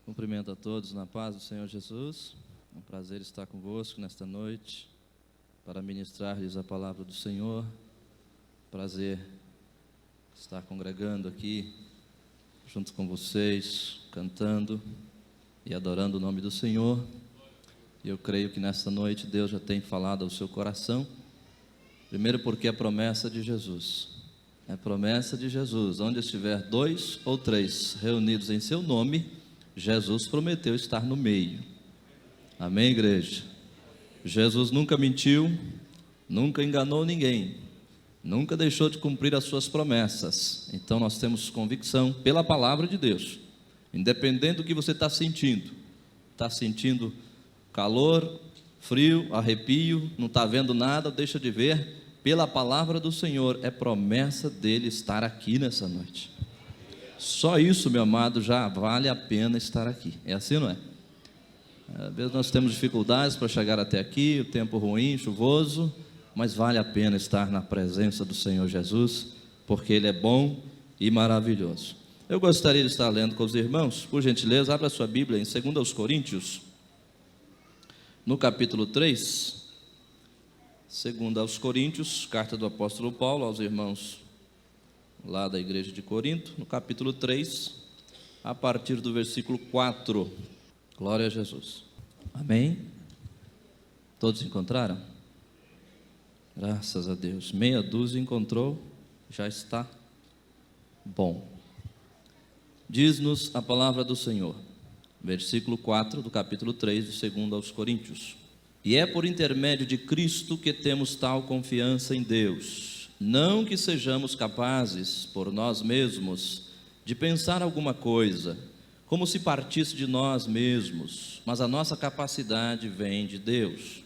Cumprimento a todos na paz do Senhor Jesus. É um prazer estar convosco nesta noite para ministrar-lhes a palavra do Senhor. Prazer estar congregando aqui junto com vocês, cantando e adorando o nome do Senhor. E eu creio que nesta noite Deus já tem falado ao seu coração. Primeiro porque é promessa de Jesus. É promessa de Jesus. Onde estiver 2 ou 3 reunidos em seu nome, Jesus prometeu estar no meio. Amém, igreja? Jesus nunca mentiu, nunca enganou ninguém, nunca deixou de cumprir as suas promessas. Então nós temos convicção pela palavra de Deus. Independente do que você está sentindo calor, frio, arrepio, não está vendo nada, deixa de ver, pela palavra do Senhor, é promessa dele estar aqui nessa noite. Só isso, meu amado, já vale a pena estar aqui. É assim, não é? Às vezes nós temos dificuldades para chegar até aqui, o tempo ruim, chuvoso, mas vale a pena estar na presença do Senhor Jesus, porque Ele é bom e maravilhoso. Eu gostaria de estar lendo com os irmãos, por gentileza, abra sua Bíblia em 2 Coríntios, no capítulo 3, 2 Coríntios, carta do apóstolo Paulo aos irmãos lá da igreja de Corinto, no capítulo 3, a partir do versículo 4. Glória a Jesus. Amém? Todos encontraram? Graças a Deus. Meia dúzia encontrou, já está bom. Diz-nos a palavra do Senhor, versículo 4 do capítulo 3 de 2 aos Coríntios. E é por intermédio de Cristo que temos tal confiança em Deus, não que sejamos capazes, por nós mesmos, de pensar alguma coisa, como se partisse de nós mesmos, mas a nossa capacidade vem de Deus.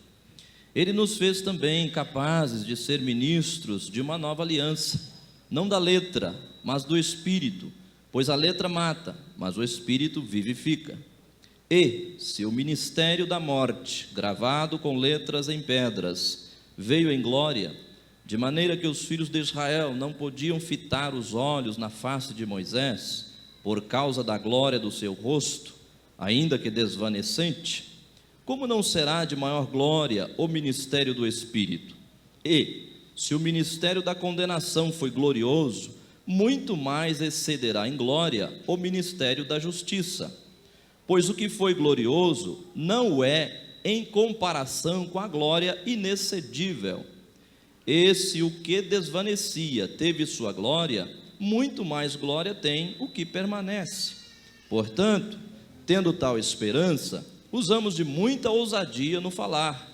Ele nos fez também capazes de ser ministros de uma nova aliança, não da letra, mas do Espírito, pois a letra mata, mas o Espírito vivifica. E, se o ministério da morte, gravado com letras em pedras, veio em glória, de maneira que os filhos de Israel não podiam fitar os olhos na face de Moisés, por causa da glória do seu rosto, ainda que desvanecente, como não será de maior glória o ministério do Espírito? E, se o ministério da condenação foi glorioso, muito mais excederá em glória o ministério da justiça. Pois o que foi glorioso não o é em comparação com a glória inexcedível. E se o que desvanecia teve sua glória, muito mais glória tem o que permanece. Portanto, tendo tal esperança, usamos de muita ousadia no falar,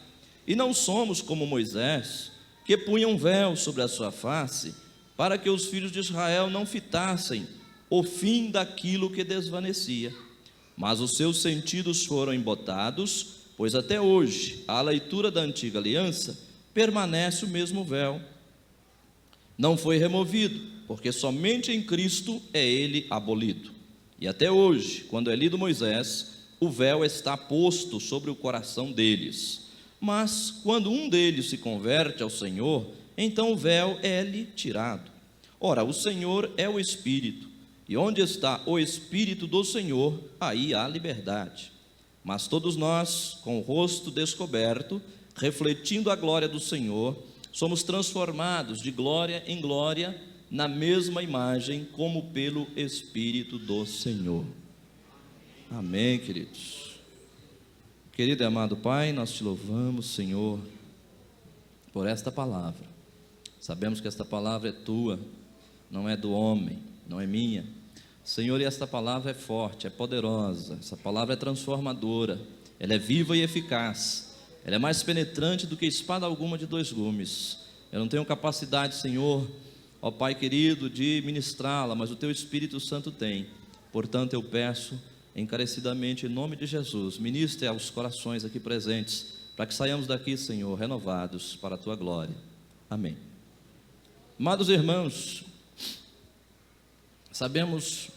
e não somos como Moisés, que punha um véu sobre a sua face, para que os filhos de Israel não fitassem o fim daquilo que desvanecia. Mas os seus sentidos foram embotados, pois até hoje, à leitura da antiga aliança, permanece o mesmo véu. Não foi removido, porque somente em Cristo é ele abolido. E até hoje, quando é lido Moisés, o véu está posto sobre o coração deles. Mas quando um deles se converte ao Senhor, então o véu é-lhe tirado. Ora, o Senhor é o Espírito, e onde está o Espírito do Senhor, aí há liberdade. Mas todos nós, com o rosto descoberto, refletindo a glória do Senhor, somos transformados de glória em glória, na mesma imagem, como pelo Espírito do Senhor. Amém, queridos. Querido e amado Pai, nós te louvamos, Senhor, por esta palavra. Sabemos que esta palavra é tua, não é do homem, não é minha. Senhor, e esta palavra é forte, é poderosa, essa palavra é transformadora, ela é viva e eficaz. Ela é mais penetrante do que espada alguma de 2 gumes. Eu não tenho capacidade, Senhor, ó Pai querido, de ministrá-la, mas o Teu Espírito Santo tem. Portanto, eu peço encarecidamente, em nome de Jesus, ministre aos corações aqui presentes, para que saiamos daqui, Senhor, renovados para a Tua glória. Amém. Amados irmãos, sabemos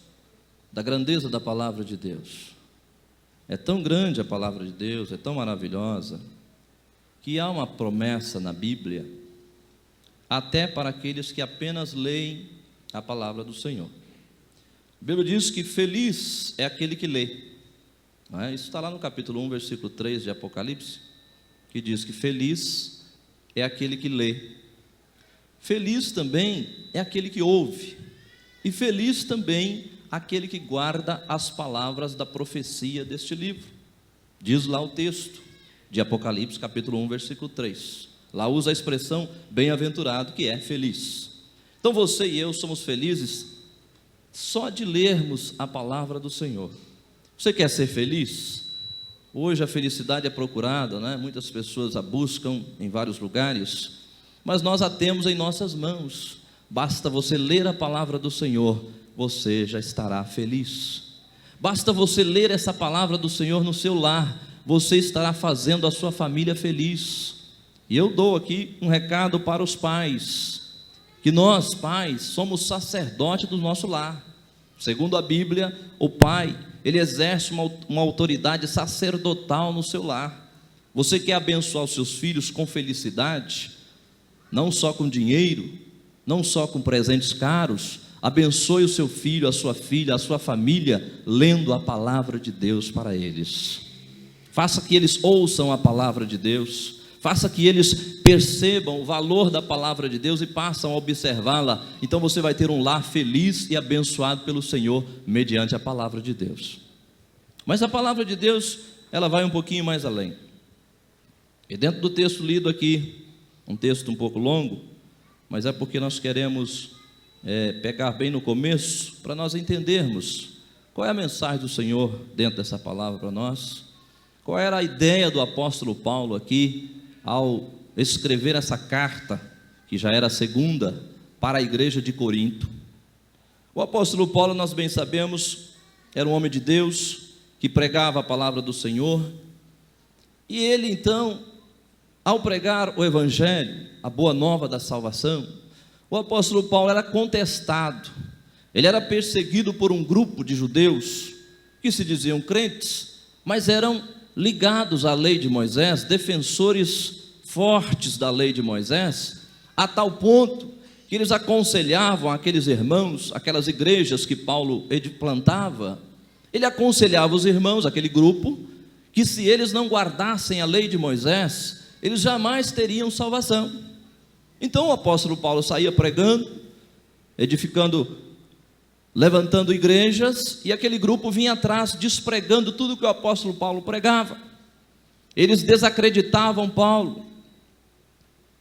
da grandeza da palavra de Deus. É tão grande a palavra de Deus, é tão maravilhosa, que há uma promessa na Bíblia, até para aqueles que apenas leem a palavra do Senhor. A Bíblia diz que feliz é aquele que lê Não é? Isso está lá no capítulo 1, versículo 3 de Apocalipse, que diz que feliz é aquele que lê, feliz também é aquele que ouve, e feliz também aquele que guarda as palavras da profecia deste livro. Diz lá o texto de Apocalipse, capítulo 1, versículo 3. Lá usa a expressão bem-aventurado, que é feliz. Então você e eu somos felizes só de lermos a palavra do Senhor. Você quer ser feliz? Hoje a felicidade é procurada, né? Muitas pessoas a buscam em vários lugares, mas nós a temos em nossas mãos. Basta você ler a palavra do Senhor, você já estará feliz. Basta você ler essa palavra do Senhor no seu lar, você estará fazendo a sua família feliz. E eu dou aqui um recado para os pais, que nós, pais, somos sacerdotes do nosso lar. Segundo a Bíblia, o pai, ele exerce uma autoridade sacerdotal no seu lar. Você quer abençoar os seus filhos com felicidade? Não só com dinheiro, não só com presentes caros. Abençoe o seu filho, a sua filha, a sua família, lendo a palavra de Deus para eles. Faça que eles ouçam a palavra de Deus, faça que eles percebam o valor da palavra de Deus e passam a observá-la. Então você vai ter um lar feliz e abençoado pelo Senhor, mediante a palavra de Deus. Mas a palavra de Deus, ela vai um pouquinho mais além. E dentro do texto lido aqui, um texto um pouco longo, mas é porque nós queremos pegar bem no começo, para nós entendermos qual é a mensagem do Senhor dentro dessa palavra para nós. Qual era a ideia do apóstolo Paulo aqui, ao escrever essa carta, que já era a segunda, para a igreja de Corinto. O apóstolo Paulo, nós bem sabemos, era um homem de Deus, que pregava a palavra do Senhor, e ele então, ao pregar o evangelho, a boa nova da salvação, o apóstolo Paulo era contestado, ele era perseguido por um grupo de judeus, que se diziam crentes, mas eram ligados à lei de Moisés, defensores fortes da lei de Moisés, a tal ponto que eles aconselhavam aqueles irmãos, aquelas igrejas que Paulo plantava, ele aconselhava os irmãos, aquele grupo, que se eles não guardassem a lei de Moisés, eles jamais teriam salvação. Então o apóstolo Paulo saía pregando, edificando, levantando igrejas, e aquele grupo vinha atrás, despregando tudo que o apóstolo Paulo pregava. Eles desacreditavam Paulo,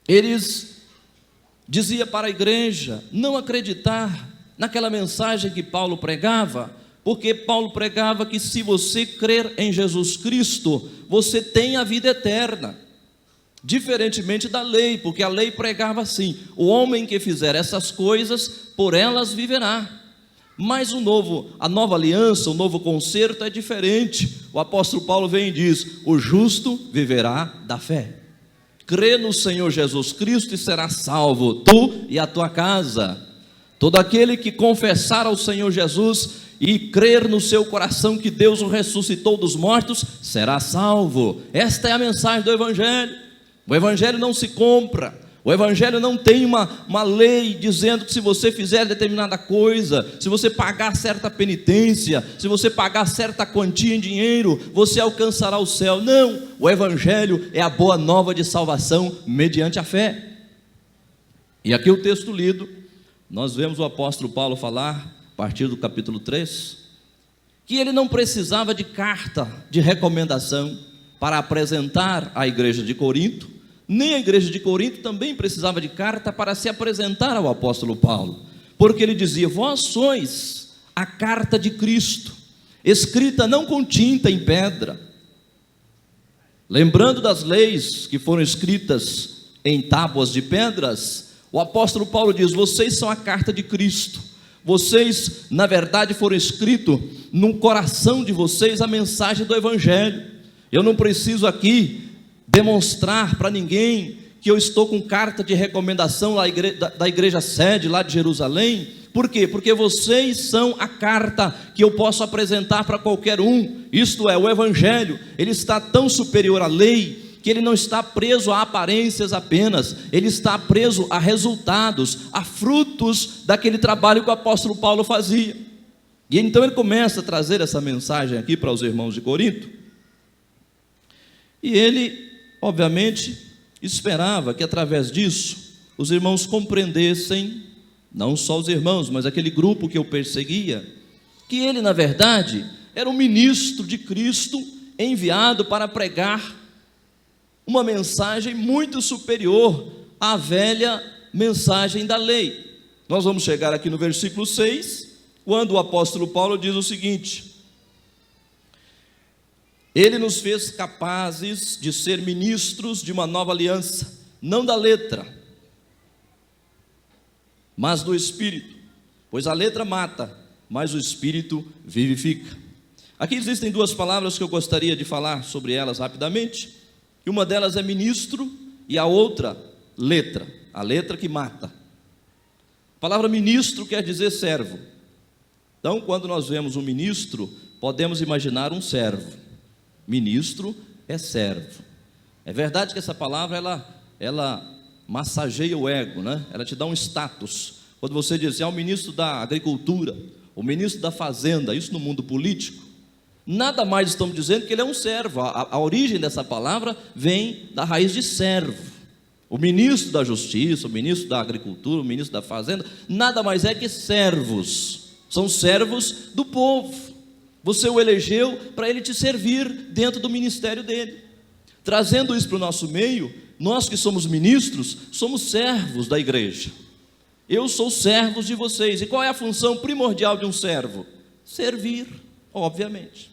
eles diziam para a igreja não acreditar naquela mensagem que Paulo pregava, porque Paulo pregava que se você crer em Jesus Cristo, você tem a vida eterna, diferentemente da lei, porque a lei pregava assim: o homem que fizer essas coisas, por elas viverá. Mas a nova aliança, o novo concerto é diferente. O apóstolo Paulo vem e diz: o justo viverá da fé. Crê no Senhor Jesus Cristo e será salvo, tu e a tua casa. Todo aquele que confessar ao Senhor Jesus e crer no seu coração que Deus o ressuscitou dos mortos, será salvo. Esta é a mensagem do Evangelho. O Evangelho não se compra. O Evangelho não tem uma lei dizendo que se você fizer determinada coisa, se você pagar certa penitência, se você pagar certa quantia em dinheiro, você alcançará o céu. Não, o Evangelho é a boa nova de salvação mediante a fé. E aqui o texto lido, nós vemos o apóstolo Paulo falar, a partir do capítulo 3, que ele não precisava de carta de recomendação para apresentar à igreja de Corinto, nem a igreja de Corinto também precisava de carta para se apresentar ao apóstolo Paulo, porque ele dizia: vós sois a carta de Cristo, escrita não com tinta em pedra, lembrando das leis que foram escritas em tábuas de pedras. O apóstolo Paulo diz: vocês são a carta de Cristo, vocês na verdade foram escritos no coração de vocês a mensagem do Evangelho. Eu não preciso aqui demonstrar para ninguém que eu estou com carta de recomendação da igreja sede lá de Jerusalém. Por quê? Porque vocês são a carta que eu posso apresentar para qualquer um. Isto é, o Evangelho, ele está tão superior à lei, que ele não está preso a aparências apenas, ele está preso a resultados, a frutos daquele trabalho que o apóstolo Paulo fazia. E então ele começa a trazer essa mensagem aqui para os irmãos de Corinto. E ele, obviamente, esperava que através disso os irmãos compreendessem, não só os irmãos, mas aquele grupo que eu perseguia, que ele, na verdade, era um ministro de Cristo enviado para pregar uma mensagem muito superior à velha mensagem da lei. Nós vamos chegar aqui no versículo 6, quando o apóstolo Paulo diz o seguinte: ele nos fez capazes de ser ministros de uma nova aliança, não da letra, mas do Espírito, pois a letra mata, mas o Espírito vivifica. Aqui existem duas palavras que eu gostaria de falar sobre elas rapidamente, e uma delas é ministro e a outra letra, a letra que mata. A palavra ministro quer dizer servo. Então, quando nós vemos um ministro, podemos imaginar um servo. Ministro é servo. É verdade que essa palavra, ela massageia o ego, né? Ela te dá um status. Quando você diz, o ministro da agricultura, o ministro da fazenda, isso no mundo político, nada mais estamos dizendo que ele é um servo. A origem dessa palavra vem da raiz de servo. O ministro da justiça, o ministro da agricultura, o ministro da fazenda, nada mais é que servos. São servos do povo. Você o elegeu para ele te servir dentro do ministério dele. Trazendo isso para o nosso meio, nós que somos ministros, somos servos da igreja. Eu sou servo de vocês. E qual é a função primordial de um servo? Servir, obviamente.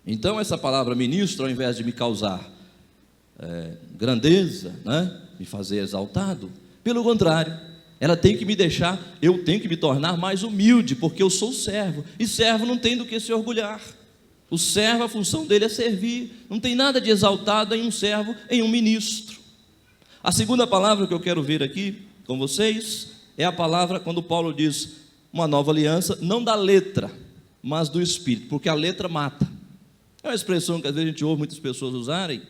Então essa palavra ministro, ao invés de me causar grandeza, né, me fazer exaltado, pelo contrário, ela tem que me deixar, eu tenho que me tornar mais humilde, porque eu sou servo, e servo não tem do que se orgulhar. O servo, a função dele é servir, não tem nada de exaltado em um servo, em um ministro. A segunda palavra que eu quero ver aqui com vocês é a palavra quando Paulo diz uma nova aliança, não da letra, mas do Espírito, porque a letra mata. É uma expressão que às vezes a gente ouve muitas pessoas usarem,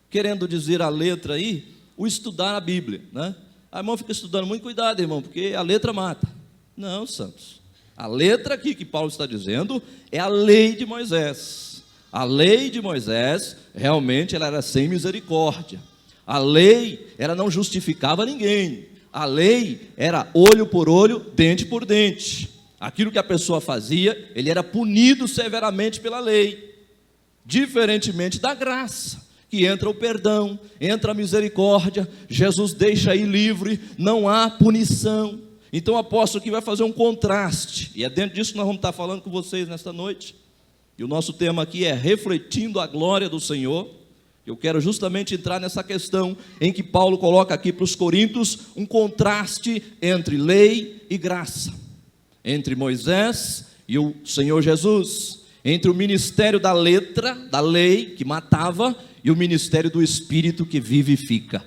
querendo dizer a letra aí, o estudar a Bíblia, né? A irmã fica estudando, muito cuidado, irmão, porque a letra mata. Não, santos, a letra aqui que Paulo está dizendo é a lei de Moisés. A lei de Moisés, realmente, ela era sem misericórdia. A lei, ela não justificava ninguém. A lei era olho por olho, dente por dente. Aquilo que a pessoa fazia, ele era punido severamente pela lei. Diferentemente da graça, que entra o perdão, entra a misericórdia, Jesus deixa aí livre, não há punição. Então o apóstolo aqui vai fazer um contraste, e é dentro disso que nós vamos estar falando com vocês nesta noite. E o nosso tema aqui é refletindo a glória do Senhor. Eu quero justamente entrar nessa questão em que Paulo coloca aqui para os coríntios um contraste entre lei e graça, entre Moisés e o Senhor Jesus, entre o ministério da letra, da lei, que matava, e o ministério do Espírito, que vivifica.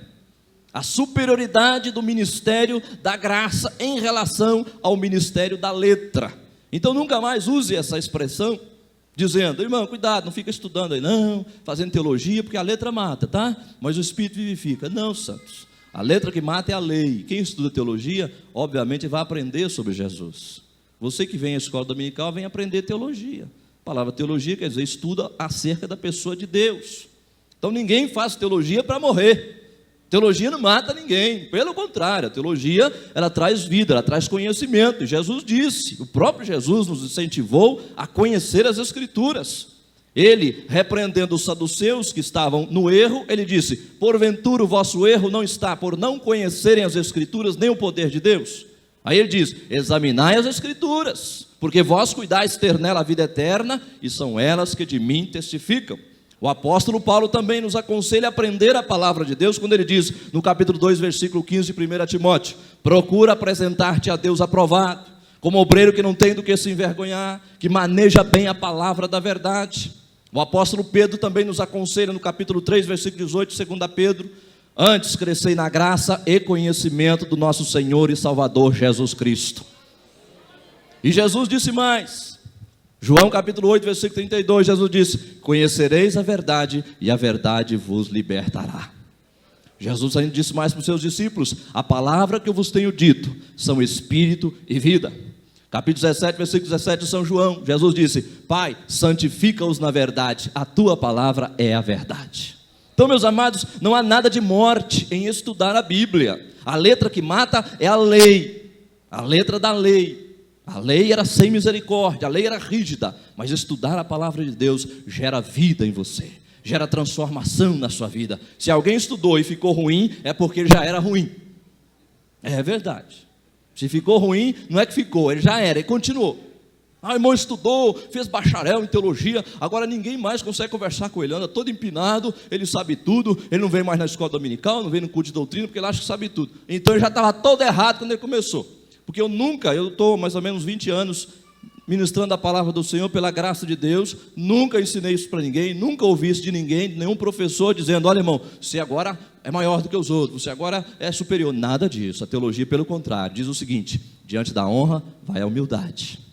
A superioridade do ministério da graça em relação ao ministério da letra. Então nunca mais use essa expressão, dizendo, irmão, cuidado, não fica estudando aí não, fazendo teologia, porque a letra mata, tá? Mas o Espírito vivifica. Não, santos, a letra que mata é a lei. Quem estuda teologia, obviamente vai aprender sobre Jesus. Você que vem à escola dominical, vem aprender teologia. A palavra teologia quer dizer estuda acerca da pessoa de Deus. Então ninguém faz teologia para morrer. Teologia não mata ninguém, pelo contrário, a teologia, ela traz vida, ela traz conhecimento. E Jesus disse, o próprio Jesus nos incentivou a conhecer as Escrituras. Ele, repreendendo os saduceus que estavam no erro, ele disse, porventura o vosso erro não está por não conhecerem as Escrituras, nem o poder de Deus. Aí ele diz, examinai as Escrituras, porque vós cuidais ter nela a vida eterna, e são elas que de mim testificam. O apóstolo Paulo também nos aconselha a aprender a palavra de Deus, quando ele diz, no capítulo 2, versículo 15 de 1 Timóteo, procura apresentar-te a Deus aprovado, como obreiro que não tem do que se envergonhar, que maneja bem a palavra da verdade. O apóstolo Pedro também nos aconselha, no capítulo 3, versículo 18, 2 Pedro, antes crescei na graça e conhecimento do nosso Senhor e Salvador Jesus Cristo. E Jesus disse mais, João capítulo 8, versículo 32, Jesus disse, conhecereis a verdade e a verdade vos libertará. Jesus ainda disse mais para os seus discípulos, a palavra que eu vos tenho dito são espírito e vida. Capítulo 17, versículo 17 de São João, Jesus disse: Pai, santifica-os na verdade, a tua palavra é a verdade. Então, meus amados, não há nada de morte em estudar a Bíblia. A letra que mata é a lei, a letra da lei. A lei era sem misericórdia, a lei era rígida, mas estudar a palavra de Deus gera vida em você, gera transformação na sua vida. Se alguém estudou e ficou ruim, é porque já era ruim. É verdade. Se ficou ruim, não é que ficou, ele já era e continuou. O irmão estudou, fez bacharel em teologia, agora ninguém mais consegue conversar com ele, anda todo empinado, ele sabe tudo, ele não vem mais na escola dominical, não vem no culto de doutrina, porque ele acha que sabe tudo. Então ele já estava todo errado quando ele começou. Porque eu estou mais ou menos 20 anos ministrando a palavra do Senhor pela graça de Deus, nunca ensinei isso para ninguém, nunca ouvi isso de ninguém, de nenhum professor dizendo: olha, irmão, você agora é maior do que os outros, você agora é superior. Nada disso. A teologia, pelo contrário, diz o seguinte: diante da honra vai a humildade.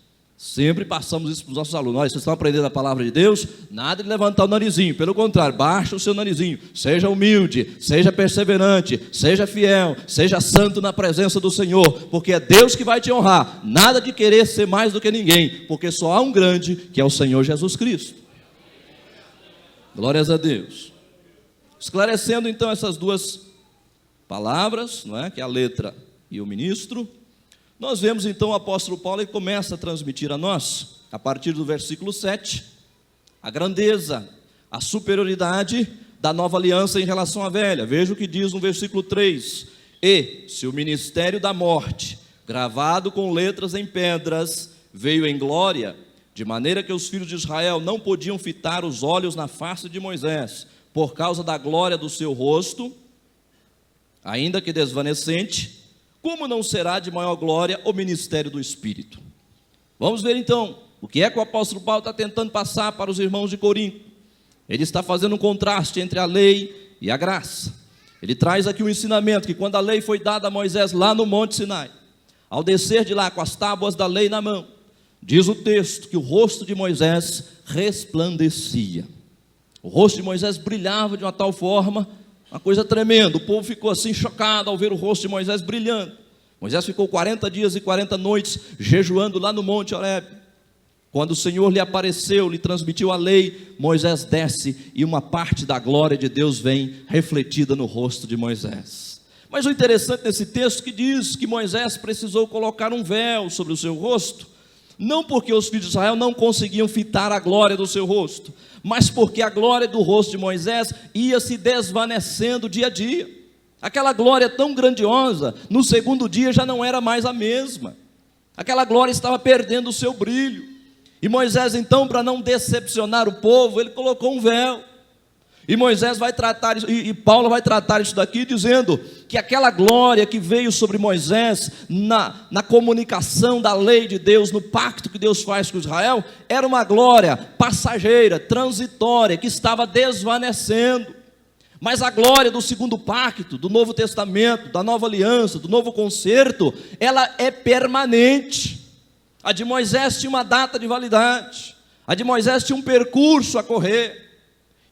Sempre passamos isso para os nossos alunos: olha, vocês estão aprendendo a palavra de Deus, nada de levantar o narizinho, pelo contrário, baixa o seu narizinho, seja humilde, seja perseverante, seja fiel, seja santo na presença do Senhor, porque é Deus que vai te honrar. Nada de querer ser mais do que ninguém, porque só há um grande, que é o Senhor Jesus Cristo. Glórias a Deus. Esclarecendo então essas duas palavras, não é? Que é a letra e o ministro, nós vemos então o apóstolo Paulo, ele começa a transmitir a nós, a partir do versículo 7, a grandeza, a superioridade da nova aliança em relação à velha. Veja o que diz no versículo 3: e se o ministério da morte, gravado com letras em pedras, veio em glória, de maneira que os filhos de Israel não podiam fitar os olhos na face de Moisés, por causa da glória do seu rosto, ainda que desvanecente, como não será de maior glória o ministério do Espírito? Vamos ver então o que é que o apóstolo Paulo está tentando passar para os irmãos de Corinto. Ele está fazendo um contraste entre a lei e a graça. Ele traz aqui um ensinamento que quando a lei foi dada a Moisés lá no Monte Sinai, ao descer de lá com as tábuas da lei na mão, diz o texto que o rosto de Moisés resplandecia. O rosto de Moisés brilhava de uma tal forma, uma coisa tremenda. O povo ficou assim chocado ao ver o rosto de Moisés brilhando. Moisés ficou 40 dias e 40 noites jejuando lá no Monte Horebe. Quando o Senhor lhe apareceu, lhe transmitiu a lei, Moisés desce e uma parte da glória de Deus vem refletida no rosto de Moisés. Mas o interessante nesse texto que diz que Moisés precisou colocar um véu sobre o seu rosto, não porque os filhos de Israel não conseguiam fitar a glória do seu rosto, mas porque a glória do rosto de Moisés ia se desvanecendo dia a dia. Aquela glória tão grandiosa, no segundo dia já não era mais a mesma. Aquela glória estava perdendo o seu brilho. E Moisés então, para não decepcionar o povo, ele colocou um véu. E Moisés vai tratar, e Paulo vai tratar isso daqui dizendo que aquela glória que veio sobre Moisés na comunicação da lei de Deus, no pacto que Deus faz com Israel, era uma glória passageira, transitória, que estava desvanecendo. Mas a glória do segundo pacto, do Novo Testamento, da nova aliança, do novo concerto, ela é permanente. A de Moisés tinha uma data de validade, a de Moisés tinha um percurso a correr.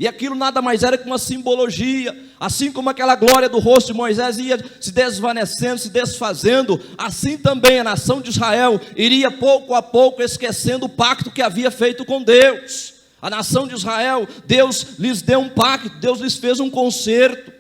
E aquilo nada mais era que uma simbologia. Assim como aquela glória do rosto de Moisés ia se desvanecendo, se desfazendo, assim também a nação de Israel iria pouco a pouco esquecendo o pacto que havia feito com Deus. A nação de Israel, Deus lhes deu um pacto, Deus lhes fez um concerto.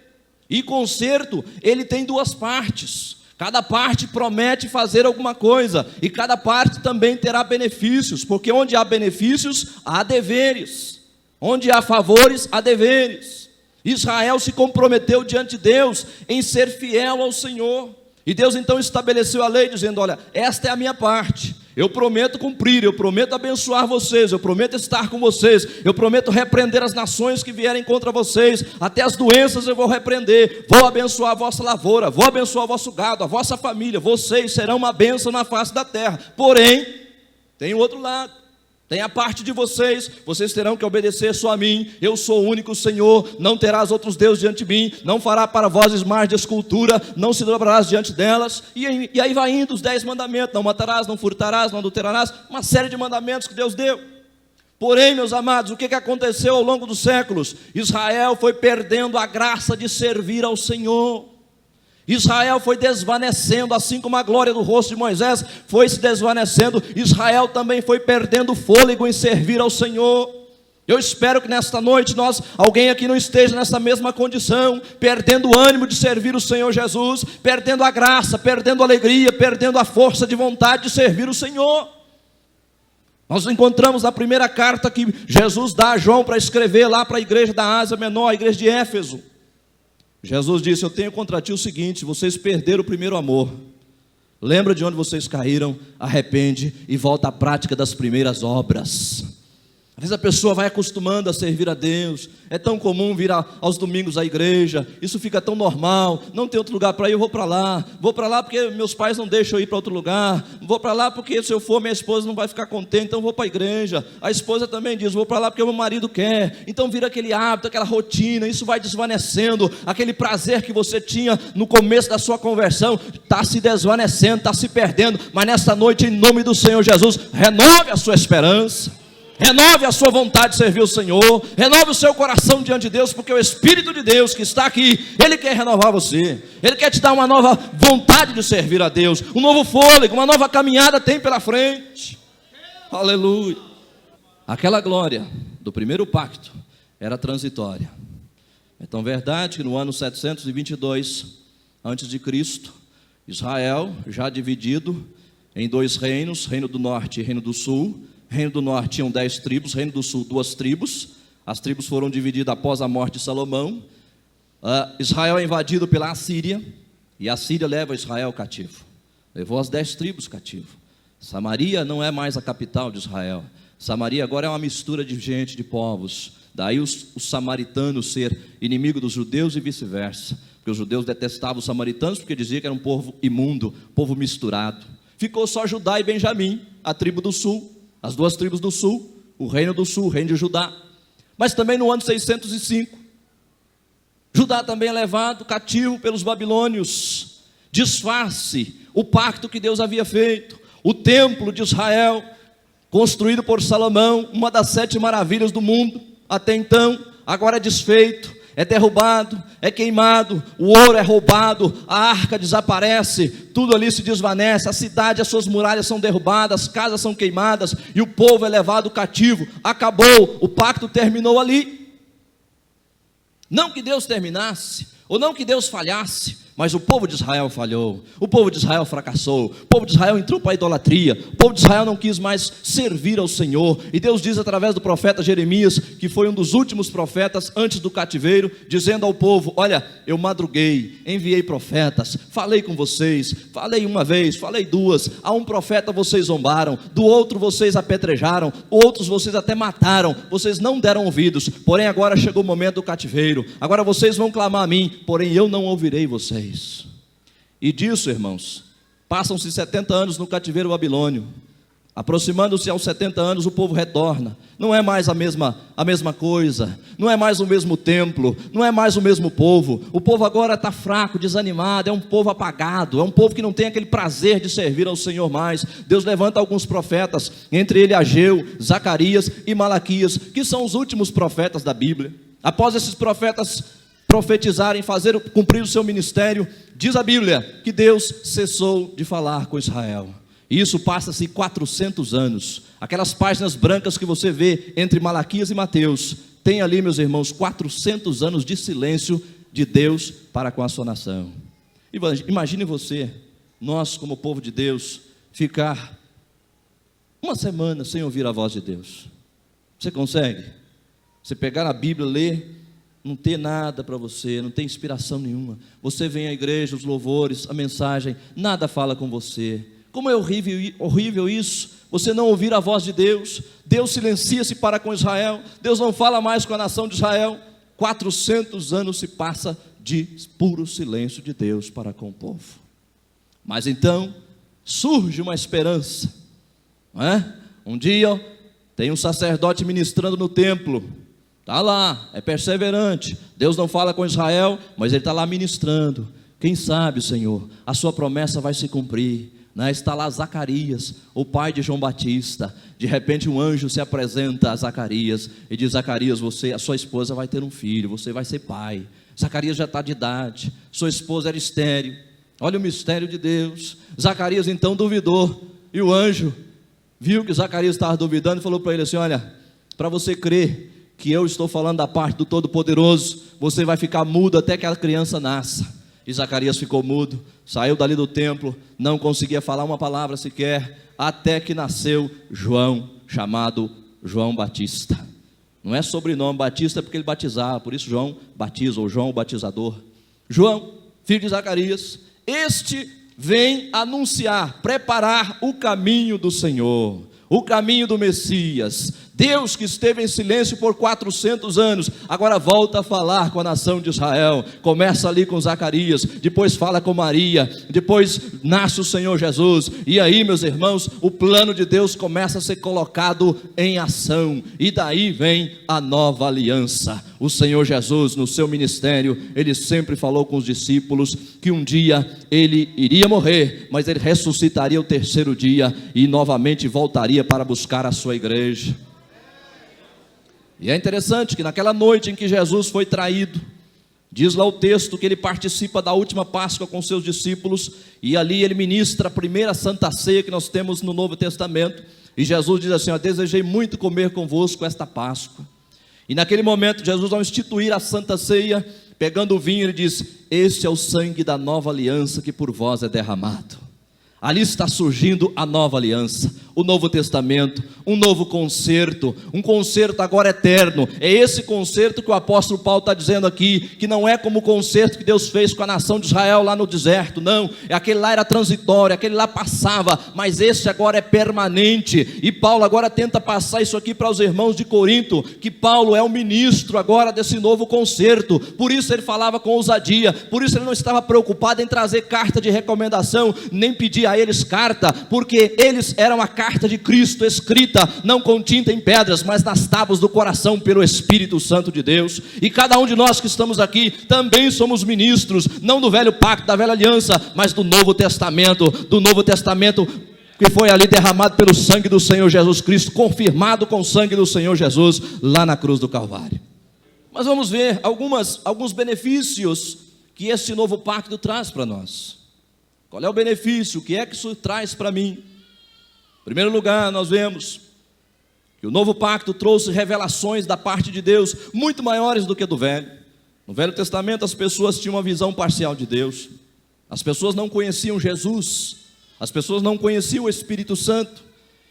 E concerto, ele tem duas partes. Cada parte promete fazer alguma coisa, e cada parte também terá benefícios, porque onde há benefícios, há deveres. Onde há favores, há deveres. Israel se comprometeu diante de Deus em ser fiel ao Senhor. E Deus então estabeleceu a lei dizendo: olha, esta é a minha parte. Eu prometo cumprir, eu prometo abençoar vocês, eu prometo estar com vocês, eu prometo repreender as nações que vierem contra vocês, até as doenças eu vou repreender, vou abençoar a vossa lavoura, vou abençoar o vosso gado, a vossa família, vocês serão uma bênção na face da terra. Porém, tem o outro lado. Tem a parte de vocês, vocês terão que obedecer só a mim, eu sou o único Senhor, não terás outros deuses diante de mim, não fará para vós imagens de escultura, não se dobrarás diante delas, e aí vai indo os 10 mandamentos, não matarás, não furtarás, não adulterarás, uma série de mandamentos que Deus deu. Porém, meus amados, o que aconteceu ao longo dos séculos? Israel foi perdendo a graça de servir ao Senhor. Israel foi desvanecendo, assim como a glória do rosto de Moisés foi se desvanecendo, Israel também foi perdendo fôlego em servir ao Senhor. Eu espero que nesta noite alguém aqui não esteja nessa mesma condição, perdendo o ânimo de servir o Senhor Jesus, perdendo a graça, perdendo a alegria, perdendo a força de vontade de servir o Senhor. Nós encontramos na primeira carta que Jesus dá a João para escrever lá para a igreja da Ásia Menor, a igreja de Éfeso. Jesus disse: eu tenho contra ti o seguinte: vocês perderam o primeiro amor. Lembra de onde vocês caíram, arrepende e volta à prática das primeiras obras. Às vezes a pessoa vai acostumando a servir a Deus, é tão comum vir aos domingos à igreja, isso fica tão normal, não tem outro lugar para ir, eu vou para lá porque meus pais não deixam eu ir para outro lugar, vou para lá porque se eu for minha esposa não vai ficar contente, então vou para a igreja. A esposa também diz: vou para lá porque meu marido quer, então vira aquele hábito, aquela rotina, isso vai desvanecendo, aquele prazer que você tinha no começo da sua conversão, está se desvanecendo, está se perdendo, mas nesta noite, em nome do Senhor Jesus, renove a sua esperança, renove a sua vontade de servir o Senhor, renove o seu coração diante de Deus, porque o Espírito de Deus que está aqui, Ele quer renovar você, Ele quer te dar uma nova vontade de servir a Deus, um novo fôlego, uma nova caminhada tem pela frente. Aleluia. Aquela glória do primeiro pacto era transitória. É tão verdade que no ano 722 antes de Cristo, Israel, já dividido em dois reinos, reino do norte e reino do sul. Reino do norte tinham 10 tribos, reino do sul 2 tribos. As tribos foram divididas após a morte de Salomão. Israel é invadido pela Assíria, e a Assíria leva Israel cativo. Levou as 10 tribos cativo. Samaria não é mais a capital de Israel. Samaria agora é uma mistura de gente, de povos. Daí os samaritanos ser inimigo dos judeus e vice-versa. Porque os judeus detestavam os samaritanos porque diziam que era um povo imundo, povo misturado. Ficou só Judá e Benjamim, a tribo do sul. As 2 tribos do sul, o reino do sul, o reino de Judá. Mas também no ano 605, Judá também é levado cativo pelos babilônios. Desfaz-se o pacto que Deus havia feito. O templo de Israel, construído por Salomão, uma das 7 maravilhas do mundo, até então, agora é desfeito, é derrubado, é queimado, o ouro é roubado, a arca desaparece, tudo ali se desvanece, a cidade, as suas muralhas são derrubadas, as casas são queimadas, e o povo é levado cativo. Acabou, o pacto terminou ali. Não que Deus terminasse, ou não que Deus falhasse, mas o povo de Israel falhou, o povo de Israel fracassou, o povo de Israel entrou para a idolatria, o povo de Israel não quis mais servir ao Senhor, e Deus diz através do profeta Jeremias, que foi um dos últimos profetas antes do cativeiro, dizendo ao povo: olha, eu madruguei, enviei profetas, falei com vocês, falei uma vez, falei 2, a um profeta vocês zombaram, do outro vocês apedrejaram, outros vocês até mataram, vocês não deram ouvidos, porém agora chegou o momento do cativeiro, agora vocês vão clamar a mim, porém eu não ouvirei vocês. E disso, irmãos, passam-se 70 anos no cativeiro babilônio. Aproximando-se aos 70 anos, o povo retorna. Não é mais a mesma coisa, não é mais o mesmo templo, não é mais o mesmo povo. O povo agora está fraco, desanimado, é um povo apagado, é um povo que não tem aquele prazer de servir ao Senhor mais. Deus levanta alguns profetas, entre ele Ageu, Zacarias e Malaquias, que são os últimos profetas da Bíblia. Após esses profetas profetizarem, cumprir o seu ministério, diz a Bíblia que Deus cessou de falar com Israel. E isso passa-se 400 anos. Aquelas páginas brancas que você vê entre Malaquias e Mateus, tem ali, meus irmãos, 400 anos de silêncio de Deus para com a sua nação. Imagine você, nós como povo de Deus, ficar uma semana sem ouvir a voz de Deus. Você consegue? Você pegar a Bíblia, ler, não ter nada para você, não tem inspiração nenhuma. Você vem à igreja, os louvores, a mensagem, nada fala com você. Como é horrível isso, você não ouvir a voz de Deus. Deus silencia-se para com Israel, Deus não fala mais com a nação de Israel. 400 anos se passa de puro silêncio de Deus para com o povo. Mas então, surge uma esperança, não é? Um dia, tem um sacerdote ministrando no templo, está lá, é perseverante, Deus não fala com Israel, mas ele está lá ministrando. Quem sabe, Senhor, a sua promessa vai se cumprir. né? Está lá Zacarias, o pai de João Batista. De repente um anjo se apresenta a Zacarias e diz: Zacarias, a sua esposa vai ter um filho, você vai ser pai. Zacarias já está de idade, sua esposa era estéril. Olha o mistério de Deus. Zacarias então duvidou, e o anjo viu que Zacarias estava duvidando e falou para ele assim: olha, para você crer que eu estou falando da parte do Todo-Poderoso, você vai ficar mudo até que a criança nasça. E Zacarias ficou mudo, saiu dali do templo, não conseguia falar uma palavra sequer, até que nasceu João, chamado João Batista. Não é sobrenome Batista porque ele batizava, por isso João batiza, ou João o batizador. João, filho de Zacarias, este vem anunciar, preparar o caminho do Senhor, o caminho do Messias. Deus que esteve em silêncio por 400 anos, agora volta a falar com a nação de Israel. Começa ali com Zacarias, depois fala com Maria, depois nasce o Senhor Jesus. E aí, meus irmãos, o plano de Deus começa a ser colocado em ação, e daí vem a nova aliança. O Senhor Jesus, no seu ministério, ele sempre falou com os discípulos que um dia ele iria morrer, mas ele ressuscitaria o terceiro dia e novamente voltaria para buscar a sua igreja. E é interessante que naquela noite em que Jesus foi traído, diz lá o texto que ele participa da última Páscoa com seus discípulos, e ali ele ministra a primeira Santa Ceia que nós temos no Novo Testamento, e Jesus diz assim: desejei muito comer convosco esta Páscoa. E naquele momento Jesus, ao instituir a Santa Ceia, pegando o vinho, ele diz: este é o sangue da nova aliança que por vós é derramado. Ali está surgindo a nova aliança, o Novo Testamento, um novo concerto, um concerto agora eterno. É esse concerto que o apóstolo Paulo está dizendo aqui, que não é como o concerto que Deus fez com a nação de Israel lá no deserto, não, aquele lá era transitório, aquele lá passava, mas esse agora é permanente. E Paulo agora tenta passar isso aqui para os irmãos de Corinto, que Paulo é o ministro agora desse novo concerto. Por isso ele falava com ousadia, por isso ele não estava preocupado em trazer carta de recomendação, nem pedir a eles carta, porque eles eram a carta de Cristo escrita, não com tinta em pedras, mas nas tábuas do coração pelo Espírito Santo de Deus. E cada um de nós que estamos aqui também somos ministros, não do velho pacto, da velha aliança, mas do Novo Testamento que foi ali derramado pelo sangue do Senhor Jesus Cristo, confirmado com o sangue do Senhor Jesus lá na cruz do Calvário. Mas vamos ver alguns benefícios que esse novo pacto traz para nós. Qual é o benefício? O que é que isso traz para mim? Em primeiro lugar, nós vemos que o novo pacto trouxe revelações da parte de Deus muito maiores do que do velho. No Velho Testamento as pessoas tinham uma visão parcial de Deus. As pessoas não conheciam Jesus, as pessoas não conheciam o Espírito Santo.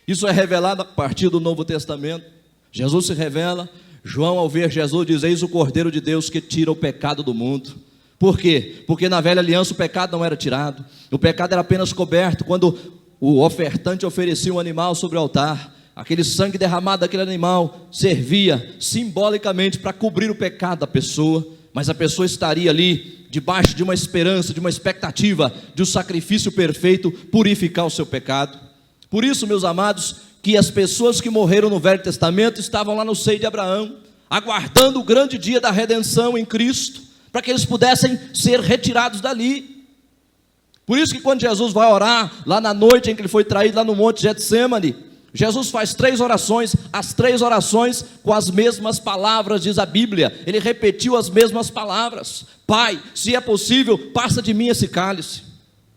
Isso é revelado a partir do Novo Testamento. Jesus se revela. João, ao ver Jesus, diz: eis o Cordeiro de Deus que tira o pecado do mundo. Por quê? Porque na velha aliança o pecado não era tirado, o pecado era apenas coberto. Quando o ofertante oferecia um animal sobre o altar, aquele sangue derramado daquele animal servia simbolicamente para cobrir o pecado da pessoa, mas a pessoa estaria ali debaixo de uma esperança, de uma expectativa de um sacrifício perfeito purificar o seu pecado. Por isso, meus amados, que as pessoas que morreram no Velho Testamento estavam lá no seio de Abraão, aguardando o grande dia da redenção em Cristo, para que eles pudessem ser retirados dali. Por isso que quando Jesus vai orar, lá na noite em que ele foi traído, lá no Monte Getsemane, Jesus faz 3 orações, as 3 orações com as mesmas palavras, diz a Bíblia. Ele repetiu as mesmas palavras: Pai, se é possível, passa de mim esse cálice.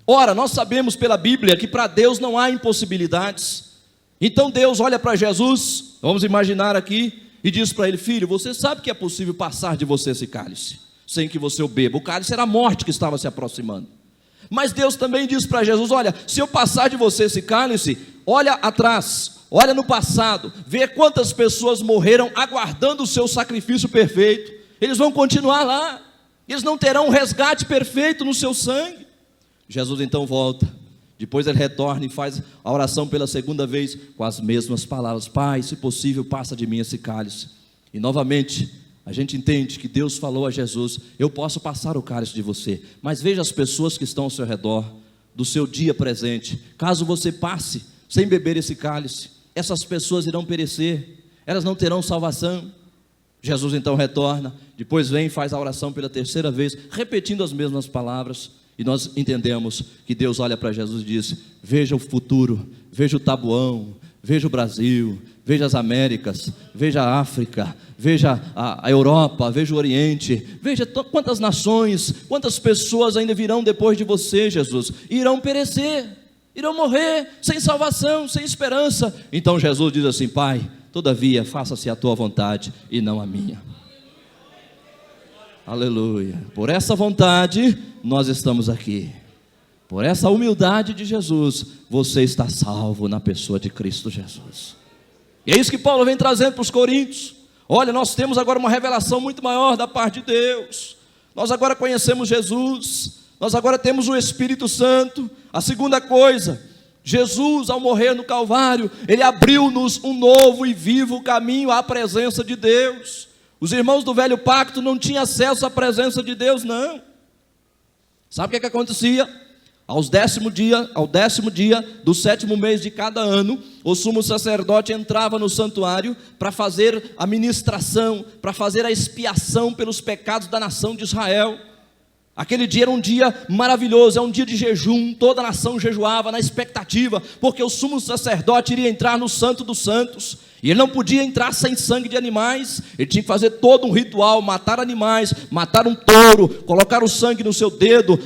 Ora, nós sabemos pela Bíblia que para Deus não há impossibilidades. Então Deus olha para Jesus, vamos imaginar aqui, e diz para ele: filho, você sabe que é possível passar de você esse cálice sem que você o beba. O cálice era a morte que estava se aproximando. Mas Deus também diz para Jesus: olha, se eu passar de você esse cálice, olha atrás, olha no passado, vê quantas pessoas morreram aguardando o seu sacrifício perfeito. Eles vão continuar lá, eles não terão um resgate perfeito no seu sangue. Jesus então volta, depois ele retorna e faz a oração pela segunda vez com as mesmas palavras: Pai, se possível, passa de mim esse cálice. E novamente a gente entende que Deus falou a Jesus: eu posso passar o cálice de você, mas veja as pessoas que estão ao seu redor, do seu dia presente. Caso você passe sem beber esse cálice, essas pessoas irão perecer, elas não terão salvação. Jesus então retorna, depois vem e faz a oração pela terceira vez, repetindo as mesmas palavras. E nós entendemos que Deus olha para Jesus e diz: veja o futuro, veja o Taboão, veja o Brasil, veja as Américas, veja a África, veja a Europa, veja o Oriente, veja quantas nações, quantas pessoas ainda virão depois de você, Jesus, irão perecer, irão morrer, sem salvação, sem esperança. Então Jesus diz assim: Pai, todavia faça-se a tua vontade e não a minha. Aleluia. Por essa vontade nós estamos aqui. Por essa humildade de Jesus, você está salvo na pessoa de Cristo Jesus. E é isso que Paulo vem trazendo para os coríntios. Olha, nós temos agora uma revelação muito maior da parte de Deus. Nós agora conhecemos Jesus. Nós agora temos o Espírito Santo. A segunda coisa, Jesus, ao morrer no Calvário, Ele abriu-nos um novo e vivo caminho à presença de Deus. Os irmãos do velho pacto não tinham acesso à presença de Deus, não. Sabe o que acontecia? Ao décimo dia do 7º mês de cada ano, o sumo sacerdote entrava no santuário para fazer a ministração, para fazer a expiação pelos pecados da nação de Israel. Aquele dia era um dia maravilhoso, é um dia de jejum, toda a nação jejuava na expectativa, porque o sumo sacerdote iria entrar no Santo dos Santos, e ele não podia entrar sem sangue de animais, ele tinha que fazer todo um ritual, matar animais, matar um touro, colocar o sangue no seu dedo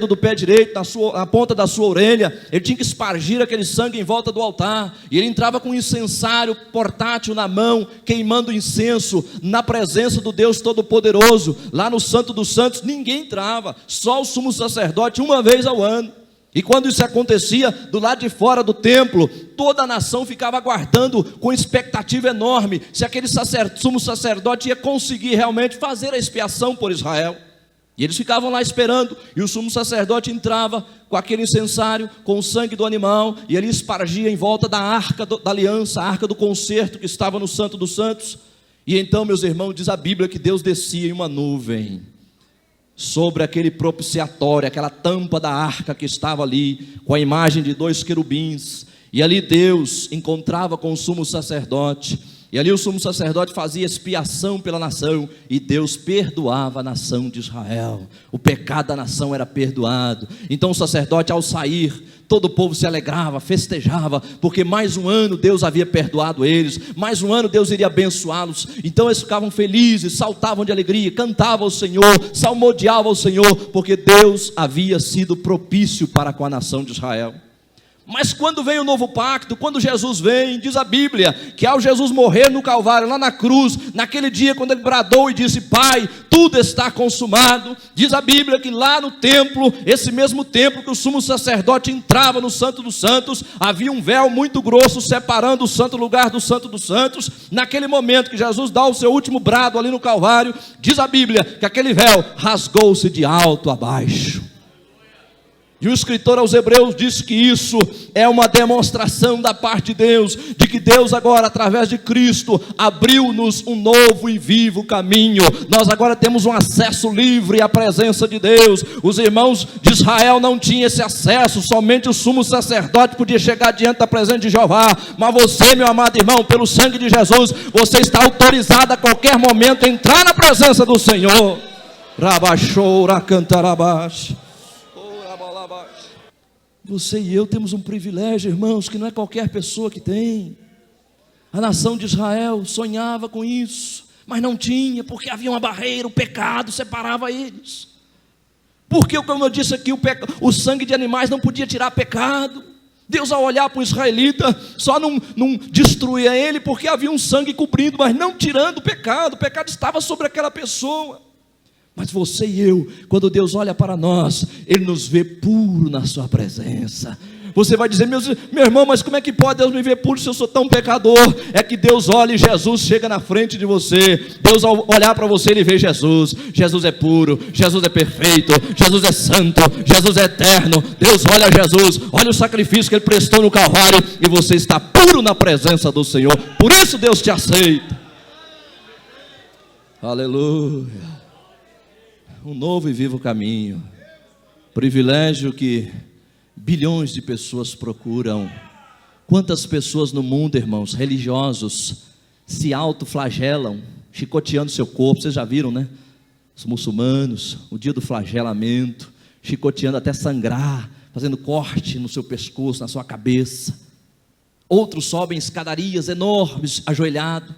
do pé direito, na ponta da sua orelha, ele tinha que espargir aquele sangue em volta do altar, e ele entrava com um incensário portátil na mão, queimando incenso, na presença do Deus Todo-Poderoso, lá no Santo dos Santos. Ninguém entrava, só o sumo sacerdote uma vez ao ano. E quando isso acontecia, do lado de fora do templo, toda a nação ficava aguardando com expectativa enorme, se aquele sumo sacerdote ia conseguir realmente fazer a expiação por Israel. E eles ficavam lá esperando, e o sumo sacerdote entrava com aquele incensário, com o sangue do animal, e ele espargia em volta da arca da aliança, a arca do concerto que estava no Santo dos Santos. E então, meus irmãos, diz a Bíblia que Deus descia em uma nuvem sobre aquele propiciatório, aquela tampa da arca que estava ali, com a imagem de 2 querubins, e ali Deus encontrava com o sumo sacerdote, e ali o sumo sacerdote fazia expiação pela nação, e Deus perdoava a nação de Israel, o pecado da nação era perdoado. Então o sacerdote, ao sair, todo o povo se alegrava, festejava, porque mais um ano Deus havia perdoado eles, mais um ano Deus iria abençoá-los. Então eles ficavam felizes, saltavam de alegria, cantavam ao Senhor, salmodiavam ao Senhor, porque Deus havia sido propício para com a nação de Israel. Mas quando vem o novo pacto, quando Jesus vem, diz a Bíblia, que ao Jesus morrer no Calvário, lá na cruz, naquele dia quando ele bradou e disse: Pai, tudo está consumado, diz a Bíblia que lá no templo, esse mesmo templo que o sumo sacerdote entrava no Santo dos Santos, havia um véu muito grosso separando o santo lugar do Santo dos Santos. Naquele momento que Jesus dá o seu último brado ali no Calvário, diz a Bíblia que aquele véu rasgou-se de alto a baixo. E o escritor aos Hebreus diz que isso é uma demonstração da parte de Deus, de que Deus agora, através de Cristo, abriu-nos um novo e vivo caminho. Nós agora temos um acesso livre à presença de Deus. Os irmãos de Israel não tinham esse acesso, somente o sumo sacerdote podia chegar diante da presença de Jeová. Mas você, meu amado irmão, pelo sangue de Jesus, você está autorizado a qualquer momento a entrar na presença do Senhor. Rabachoura cantarabash. Você e eu temos um privilégio, irmãos, que não é qualquer pessoa que tem. A nação de Israel sonhava com isso, mas não tinha, porque havia uma barreira, o pecado separava eles. Porque, como eu disse aqui, o sangue de animais não podia tirar pecado. Deus, ao olhar para o israelita, só não destruía ele, porque havia um sangue cobrindo, mas não tirando o pecado estava sobre aquela pessoa. Mas você e eu, quando Deus olha para nós, Ele nos vê puro na sua presença. Você vai dizer: meu irmão, mas como é que pode Deus me ver puro se eu sou tão pecador? É que Deus olha e Jesus chega na frente de você. Deus, ao olhar para você, Ele vê Jesus. Jesus é puro, Jesus é perfeito, Jesus é santo, Jesus é eterno. Deus olha Jesus, olha o sacrifício que Ele prestou no Calvário, e você está puro na presença do Senhor. Por isso Deus te aceita. Aleluia. Um novo e vivo caminho, privilégio que bilhões de pessoas procuram. Quantas pessoas no mundo, irmãos, religiosos, se autoflagelam, chicoteando seu corpo. Vocês já viram, né? Os muçulmanos, o dia do flagelamento, chicoteando até sangrar, fazendo corte no seu pescoço, na sua cabeça. Outros sobem escadarias enormes, ajoelhado,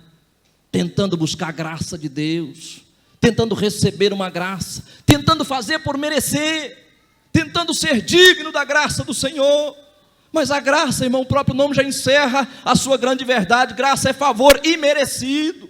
tentando buscar a graça de Deus, tentando receber uma graça, tentando fazer por merecer, tentando ser digno da graça do Senhor. Mas a graça, irmão, o próprio nome já encerra a sua grande verdade. Graça é favor imerecido.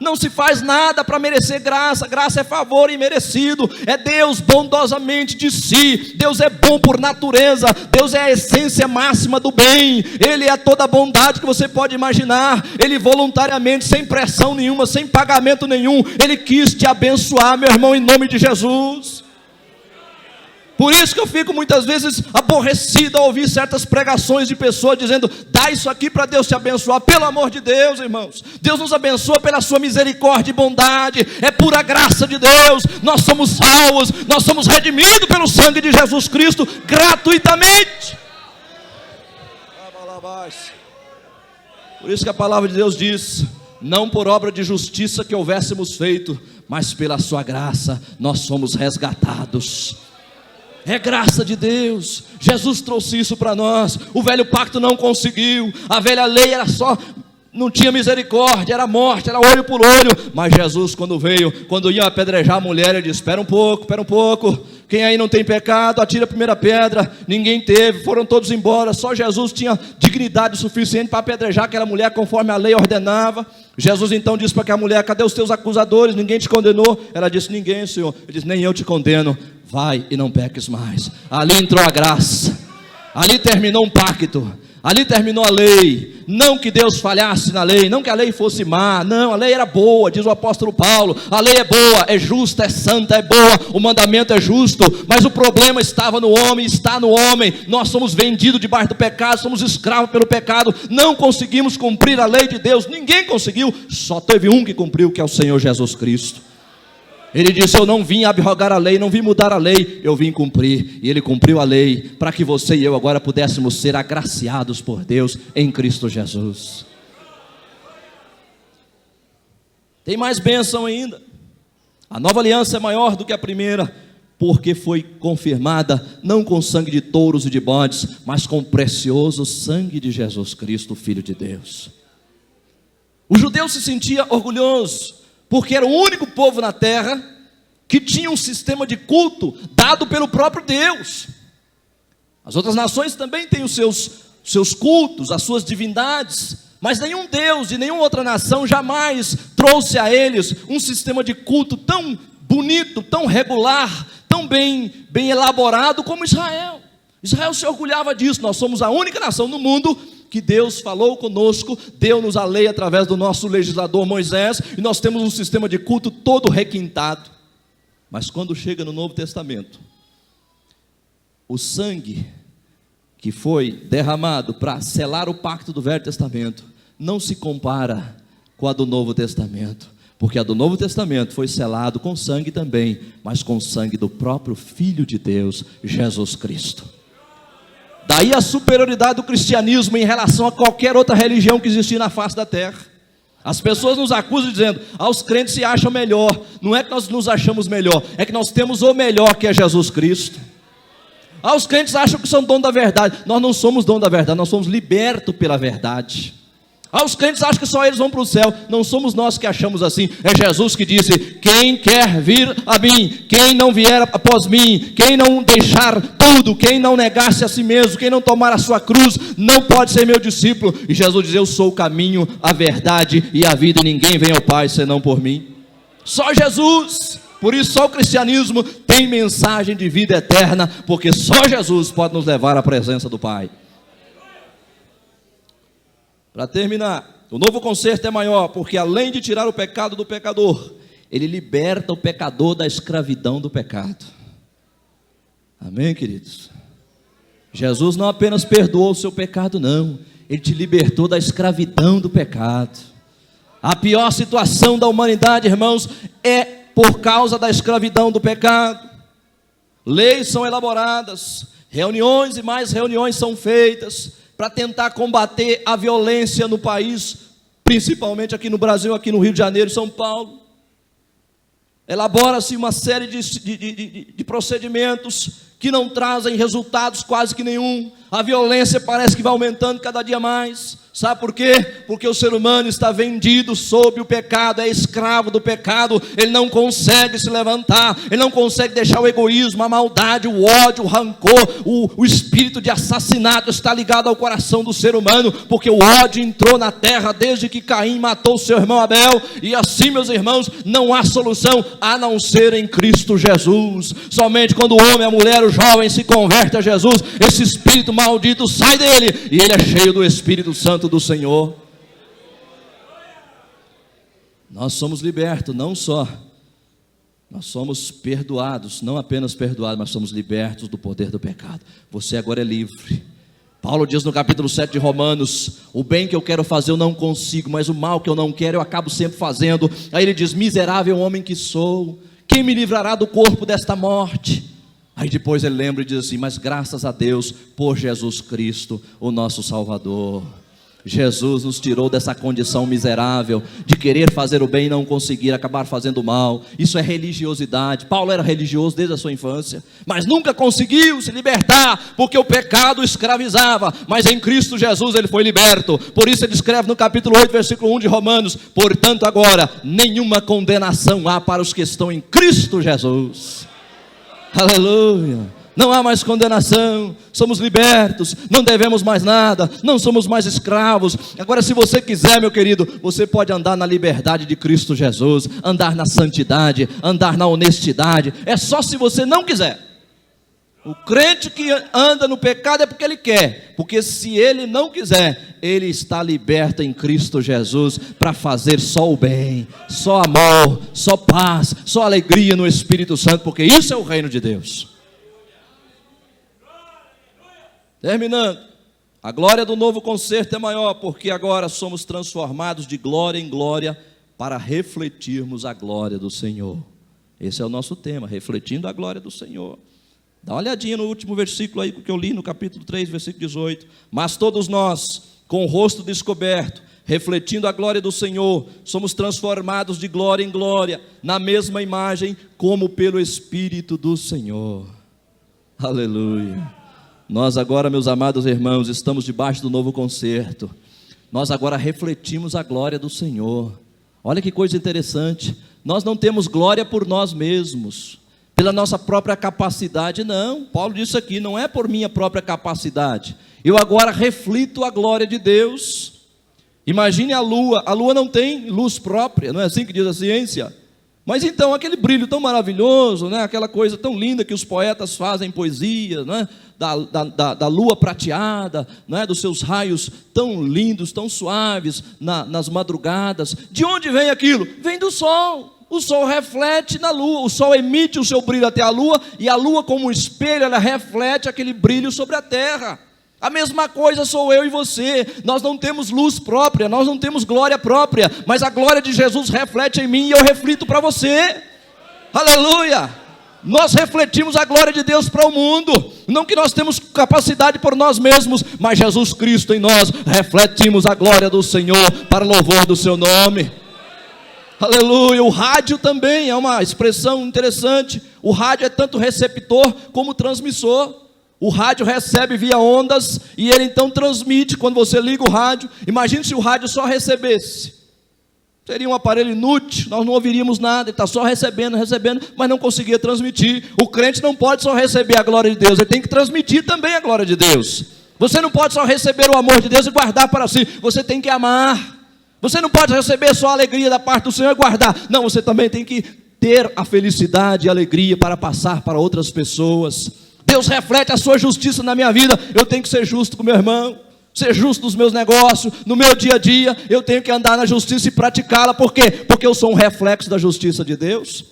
Não se faz nada para merecer graça. Graça é favor imerecido. É Deus bondosamente de si. Deus é bom por natureza. Deus é a essência máxima do bem. Ele é toda a bondade que você pode imaginar. Ele voluntariamente, sem pressão nenhuma, sem pagamento nenhum, Ele quis te abençoar, meu irmão, em nome de Jesus. Por isso que eu fico muitas vezes aborrecido ao ouvir certas pregações de pessoas dizendo: dá isso aqui para Deus te abençoar. Pelo amor de Deus, irmãos, Deus nos abençoa pela sua misericórdia e bondade, é pura graça de Deus. Nós somos salvos, nós somos redimidos pelo sangue de Jesus Cristo, gratuitamente. Por isso que a palavra de Deus diz: não por obra de justiça que houvéssemos feito, mas pela sua graça nós somos resgatados. É graça de Deus. Jesus trouxe isso para nós. O velho pacto não conseguiu. A velha lei era só, não tinha misericórdia, era morte, era olho por olho. Mas Jesus, quando veio, quando ia apedrejar a mulher, Ele disse: espera um pouco. Quem aí não tem pecado, atira a primeira pedra. Ninguém teve, foram todos embora. Só Jesus tinha dignidade suficiente para apedrejar aquela mulher conforme a lei ordenava. Jesus então disse para aquela mulher: cadê os teus acusadores? Ninguém te condenou? Ela disse: ninguém, Senhor. Ele disse: nem eu te condeno. Vai e não peques mais. Ali entrou a graça. Ali terminou um pacto. Ali terminou a lei. Não que Deus falhasse na lei, não que a lei fosse má. Não, a lei era boa, diz o apóstolo Paulo. A lei é boa, é justa, é santa, é boa. O mandamento é justo. Mas o problema estava no homem, está no homem. Nós somos vendidos debaixo do pecado, somos escravos pelo pecado. Não conseguimos cumprir a lei de Deus. Ninguém conseguiu. Só teve um que cumpriu, que é o Senhor Jesus Cristo. Ele disse: eu não vim abrogar a lei, não vim mudar a lei, eu vim cumprir. E Ele cumpriu a lei para que você e eu agora pudéssemos ser agraciados por Deus em Cristo Jesus. Tem mais bênção ainda. A nova aliança é maior do que a primeira, porque foi confirmada não com sangue de touros e de bodes, mas com o precioso sangue de Jesus Cristo, Filho de Deus. O judeu se sentia orgulhoso, porque era o único povo na terra que tinha um sistema de culto dado pelo próprio Deus. As outras nações também têm os seus cultos, as suas divindades, mas nenhum Deus de nenhuma outra nação jamais trouxe a eles um sistema de culto tão bonito, tão regular, tão bem elaborado como Israel. Israel se orgulhava disso. Nós somos a única nação no mundo que Deus falou conosco, deu-nos a lei através do nosso legislador Moisés, e nós temos um sistema de culto todo requintado. Mas quando chega no Novo Testamento, o sangue que foi derramado para selar o pacto do Velho Testamento não se compara com a do Novo Testamento, porque a do Novo Testamento foi selado com sangue também, mas com sangue do próprio Filho de Deus, Jesus Cristo. Daí a superioridade do cristianismo em relação a qualquer outra religião que existia na face da terra. As pessoas nos acusam dizendo: os crentes se acham melhor. Não é que nós nos achamos melhor, é que nós temos o melhor, que é Jesus Cristo. Os crentes acham que são dono da verdade. Nós não somos dono da verdade, nós somos libertos pela verdade. Os crentes acham que só eles vão para o céu. Não somos nós que achamos assim. É Jesus que disse: quem quer vir a mim, quem não vier após mim, quem não deixar tudo, quem não negar-se a si mesmo, quem não tomar a sua cruz, não pode ser meu discípulo. E Jesus diz: eu sou o caminho, a verdade e a vida, e ninguém vem ao Pai senão por mim. Só Jesus. Por isso só o cristianismo tem mensagem de vida eterna, porque só Jesus pode nos levar à presença do Pai. Para terminar, o novo concerto é maior, porque além de tirar o pecado do pecador, Ele liberta o pecador da escravidão do pecado. Amém, queridos? Jesus não apenas perdoou o seu pecado, não. Ele te libertou da escravidão do pecado. A pior situação da humanidade, irmãos, é por causa da escravidão do pecado. Leis são elaboradas, reuniões e mais reuniões são feitas para tentar combater a violência no país, principalmente aqui no Brasil, aqui no Rio de Janeiro e São Paulo. elabora-se uma série de procedimentos que não trazem resultados quase que nenhum. A violência parece que vai aumentando cada dia mais. Sabe por quê? Porque o ser humano está vendido sob o pecado, é escravo do pecado. Ele não consegue se levantar, ele não consegue deixar o egoísmo, a maldade, o ódio, o rancor, o espírito de assassinato está ligado ao coração do ser humano, porque o ódio entrou na terra desde que Caim matou seu irmão Abel. E assim, meus irmãos, não há solução a não ser em Cristo Jesus. Somente quando o homem, a mulher, o jovem se converte a Jesus, esse espírito maldito sai dele e ele é cheio do Espírito Santo do Senhor. Nós somos libertos, não só, nós somos perdoados, não apenas perdoados, mas somos libertos do poder do pecado. Você agora é livre. Paulo diz no capítulo 7 de Romanos: o bem que eu quero fazer eu não consigo, mas o mal que eu não quero eu acabo sempre fazendo. Aí ele diz: miserável homem que sou, quem me livrará do corpo desta morte? Aí depois ele lembra e diz assim: mas graças a Deus por Jesus Cristo, o nosso Salvador. Jesus nos tirou dessa condição miserável de querer fazer o bem e não conseguir, acabar fazendo o mal. Isso é religiosidade. Paulo era religioso desde a sua infância, mas nunca conseguiu se libertar, porque o pecado o escravizava. Mas em Cristo Jesus ele foi liberto. Por isso ele escreve no capítulo 8, versículo 1 de Romanos: portanto agora nenhuma condenação há para os que estão em Cristo Jesus. Aleluia. Não há mais condenação, somos libertos, não devemos mais nada, não somos mais escravos. Agora, se você quiser, meu querido, você pode andar na liberdade de Cristo Jesus, andar na santidade, andar na honestidade. É só se você não quiser. O crente que anda no pecado é porque ele quer, porque se ele não quiser, ele está liberto em Cristo Jesus para fazer só o bem, só amor, só paz, só alegria no Espírito Santo, porque isso é o reino de Deus. Terminando, a glória do novo concerto é maior, porque agora somos transformados de glória em glória para refletirmos a glória do Senhor. Esse é o nosso tema, refletindo a glória do Senhor. Dá uma olhadinha no último versículo aí que eu li, no capítulo 3, versículo 18. Mas todos nós, com o rosto descoberto, refletindo a glória do Senhor, somos transformados de glória em glória, na mesma imagem, como pelo Espírito do Senhor. Aleluia. Nós agora, meus amados irmãos, estamos debaixo do novo concerto. Nós agora refletimos a glória do Senhor. Olha que coisa interessante. Nós não temos glória por nós mesmos, pela nossa própria capacidade, não. Paulo disse aqui: não é por minha própria capacidade. Eu agora reflito a glória de Deus. Imagine a lua não tem luz própria, não é assim que diz a ciência? Mas então, aquele brilho tão maravilhoso, né? Aquela coisa tão linda que os poetas fazem em poesia, né? Da lua prateada, né? Dos seus raios tão lindos, tão suaves nas madrugadas. De onde vem aquilo? Vem do sol. O sol reflete na lua, o sol emite o seu brilho até a lua, e a lua, como um espelho, ela reflete aquele brilho sobre a terra. A mesma coisa sou eu e você. Nós não temos luz própria, nós não temos glória própria, mas a glória de Jesus reflete em mim e eu reflito para você. Aleluia! Nós refletimos a glória de Deus para o mundo. Não que nós temos capacidade por nós mesmos, mas Jesus Cristo em nós, refletimos a glória do Senhor para louvor do seu nome. Aleluia. O rádio também é uma expressão interessante. O rádio é tanto receptor como transmissor. O rádio recebe via ondas e ele então transmite quando você liga o rádio. Imagine se o rádio só recebesse. Seria um aparelho inútil, nós não ouviríamos nada. Ele está só recebendo, mas não conseguia transmitir. O crente não pode só receber a glória de Deus, ele tem que transmitir também a glória de Deus. Você não pode só receber o amor de Deus e guardar para si, você tem que amar. Você não pode receber só a alegria da parte do Senhor e guardar. Não, você também tem que ter a felicidade e a alegria para passar para outras pessoas. Deus reflete a sua justiça na minha vida. Eu tenho que ser justo com meu irmão, ser justo nos meus negócios, no meu dia a dia. Eu tenho que andar na justiça e praticá-la. Por quê? Porque eu sou um reflexo da justiça de Deus.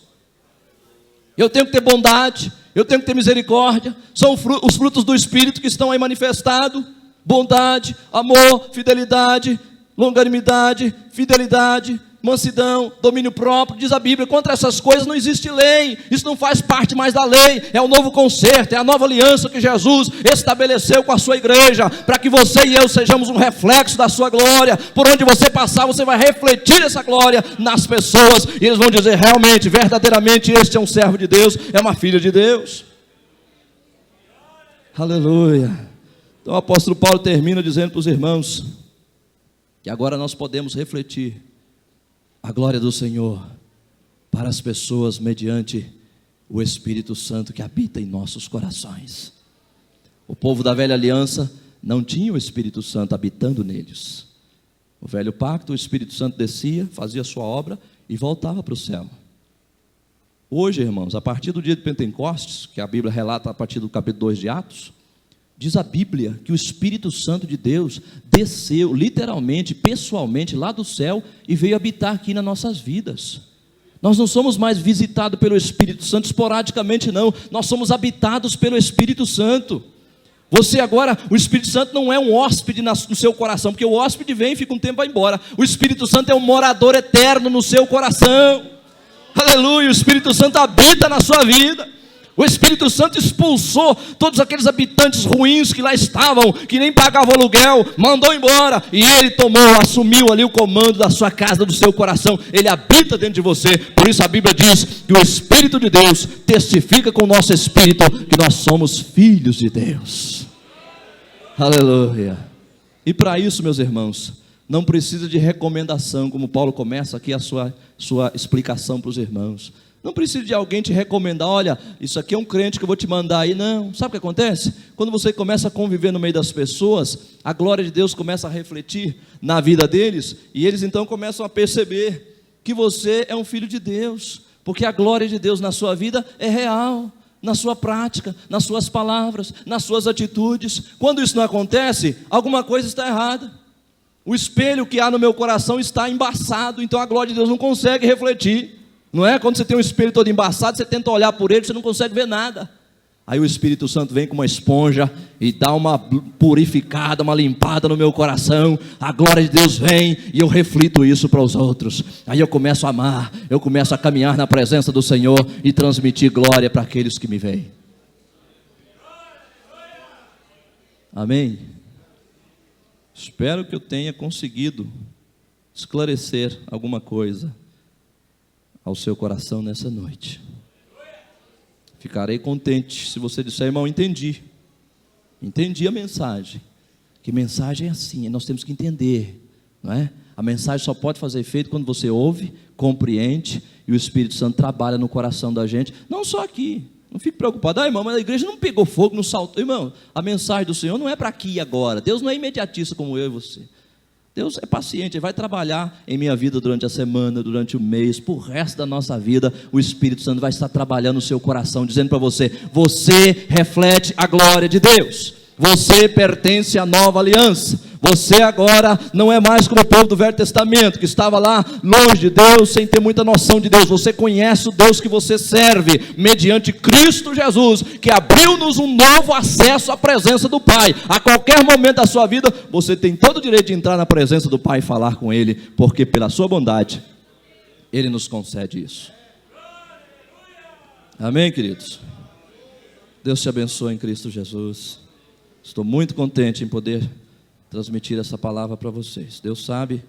Eu tenho que ter bondade, eu tenho que ter misericórdia. São os frutos do Espírito que estão aí manifestados: bondade, amor, fidelidade, longanimidade, fidelidade, mansidão, domínio próprio, diz a Bíblia. Contra essas coisas não existe lei, isso não faz parte mais da lei, é o novo concerto, é a nova aliança que Jesus estabeleceu com a sua igreja, para que você e eu sejamos um reflexo da sua glória. Por onde você passar, você vai refletir essa glória nas pessoas, e eles vão dizer: realmente, verdadeiramente, este é um servo de Deus, é uma filha de Deus. Aleluia. Então o apóstolo Paulo termina dizendo para os irmãos que agora nós podemos refletir a glória do Senhor para as pessoas mediante o Espírito Santo que habita em nossos corações. O povo da velha aliança não tinha o Espírito Santo habitando neles. O velho pacto, o Espírito Santo descia, fazia sua obra e voltava para o céu. Hoje, irmãos, a partir do dia de Pentecostes, que a Bíblia relata a partir do capítulo 2 de Atos, diz a Bíblia que o Espírito Santo de Deus desceu literalmente, pessoalmente lá do céu e veio habitar aqui nas nossas vidas. Nós não somos mais visitados pelo Espírito Santo esporadicamente, não. Nós somos habitados pelo Espírito Santo. Você agora, o Espírito Santo não é um hóspede no seu coração, porque o hóspede vem, fica um tempo e vai embora. O Espírito Santo é um morador eterno no seu coração. Aleluia, o Espírito Santo habita na sua vida. O Espírito Santo expulsou todos aqueles habitantes ruins que lá estavam, que nem pagavam aluguel, mandou embora, e ele assumiu ali o comando da sua casa, do seu coração. Ele habita dentro de você. Por isso a Bíblia diz que o Espírito de Deus testifica com o nosso espírito que nós somos filhos de Deus. Aleluia. E para isso, meus irmãos, não precisa de recomendação, como Paulo começa aqui a sua explicação para os irmãos. Não precisa de alguém te recomendar: olha, isso aqui é um crente que eu vou te mandar aí. Não, sabe o que acontece? Quando você começa a conviver no meio das pessoas, a glória de Deus começa a refletir na vida deles, e eles então começam a perceber que você é um filho de Deus, porque a glória de Deus na sua vida é real, na sua prática, nas suas palavras, nas suas atitudes. Quando isso não acontece, alguma coisa está errada. O espelho que há no meu coração está embaçado, então a glória de Deus não consegue refletir. Não é? Quando você tem um espelho todo embaçado, você tenta olhar por ele, você não consegue ver nada. Aí o Espírito Santo vem com uma esponja e dá uma purificada, uma limpada no meu coração. A glória de Deus vem e eu reflito isso para os outros. Aí eu começo a amar, eu começo a caminhar na presença do Senhor e transmitir glória para aqueles que me veem. Amém? Espero que eu tenha conseguido esclarecer alguma coisa ao seu coração nessa noite. Ficarei contente se você disser: irmão, entendi a mensagem. Que mensagem é assim, nós temos que entender, não é? A mensagem só pode fazer efeito quando você ouve, compreende, e o Espírito Santo trabalha no coração da gente. Não só aqui, não fique preocupado: irmão, mas a igreja não pegou fogo, não saltou. Irmão, a mensagem do Senhor não é para aqui e agora. Deus não é imediatista como eu e você. Deus é paciente, Ele vai trabalhar em minha vida durante a semana, durante o mês, por resto da nossa vida. O Espírito Santo vai estar trabalhando no seu coração, dizendo para você: você reflete a glória de Deus, você pertence à nova aliança. Você agora não é mais como o povo do Velho Testamento, que estava lá longe de Deus, sem ter muita noção de Deus. Você conhece o Deus que você serve, mediante Cristo Jesus, que abriu-nos um novo acesso à presença do Pai. A qualquer momento da sua vida, você tem todo o direito de entrar na presença do Pai e falar com Ele, porque pela sua bondade, Ele nos concede isso. Amém, queridos? Deus te abençoe em Cristo Jesus. Estou muito contente em poder transmitir essa palavra para vocês. Deus sabe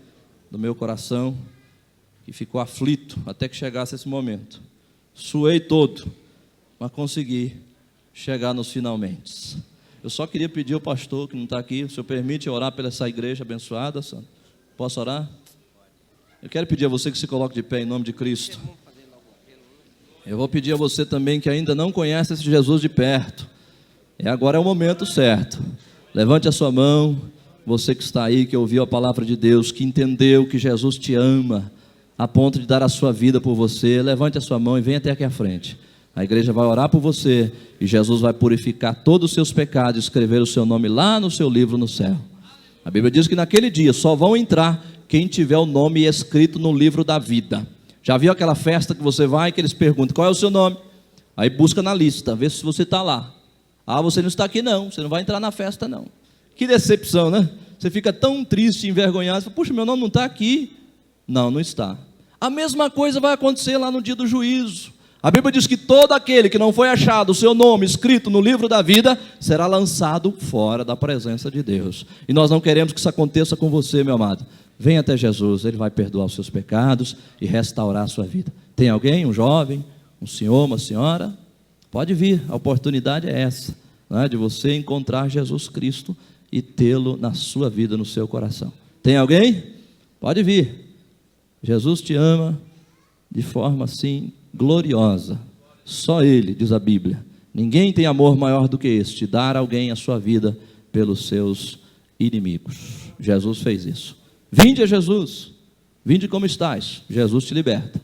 do meu coração que ficou aflito até que chegasse esse momento. Suei todo, mas consegui chegar nos finalmente. Eu só queria pedir ao pastor que não está aqui: o senhor permite orar pela essa igreja abençoada, Santo? Posso orar? Eu quero pedir a você que se coloque de pé em nome de Cristo. Eu vou pedir a você também que ainda não conhece esse Jesus de perto. Agora é o momento certo. Levante a sua mão. Você que está aí, que ouviu a palavra de Deus, que entendeu que Jesus te ama a ponto de dar a sua vida por você, levante a sua mão e venha até aqui à frente. A igreja vai orar por você e Jesus vai purificar todos os seus pecados e escrever o seu nome lá no seu livro no céu. A Bíblia diz que naquele dia só vão entrar quem tiver o nome escrito no livro da vida. Já viu aquela festa que você vai, que eles perguntam: qual é o seu nome? Aí busca na lista, vê se você está lá. Ah, você não está aqui não, você não vai entrar na festa não. Que decepção, né? Você fica tão triste, envergonhado, você fala: puxa, meu nome não está aqui. Não, não está. A mesma coisa vai acontecer lá no dia do juízo. A Bíblia diz que todo aquele que não foi achado o seu nome escrito no livro da vida será lançado fora da presença de Deus. E nós não queremos que isso aconteça com você, meu amado. Venha até Jesus, Ele vai perdoar os seus pecados e restaurar a sua vida. Tem alguém, um jovem, um senhor, uma senhora? Pode vir, a oportunidade é essa, né, de você encontrar Jesus Cristo e tê-lo na sua vida, no seu coração. Tem alguém? Pode vir. Jesus te ama de forma assim gloriosa. Só Ele, diz a Bíblia. Ninguém tem amor maior do que este, dar a alguém a sua vida pelos seus inimigos. Jesus fez isso. Vinde a Jesus, vinde como estás, Jesus te liberta.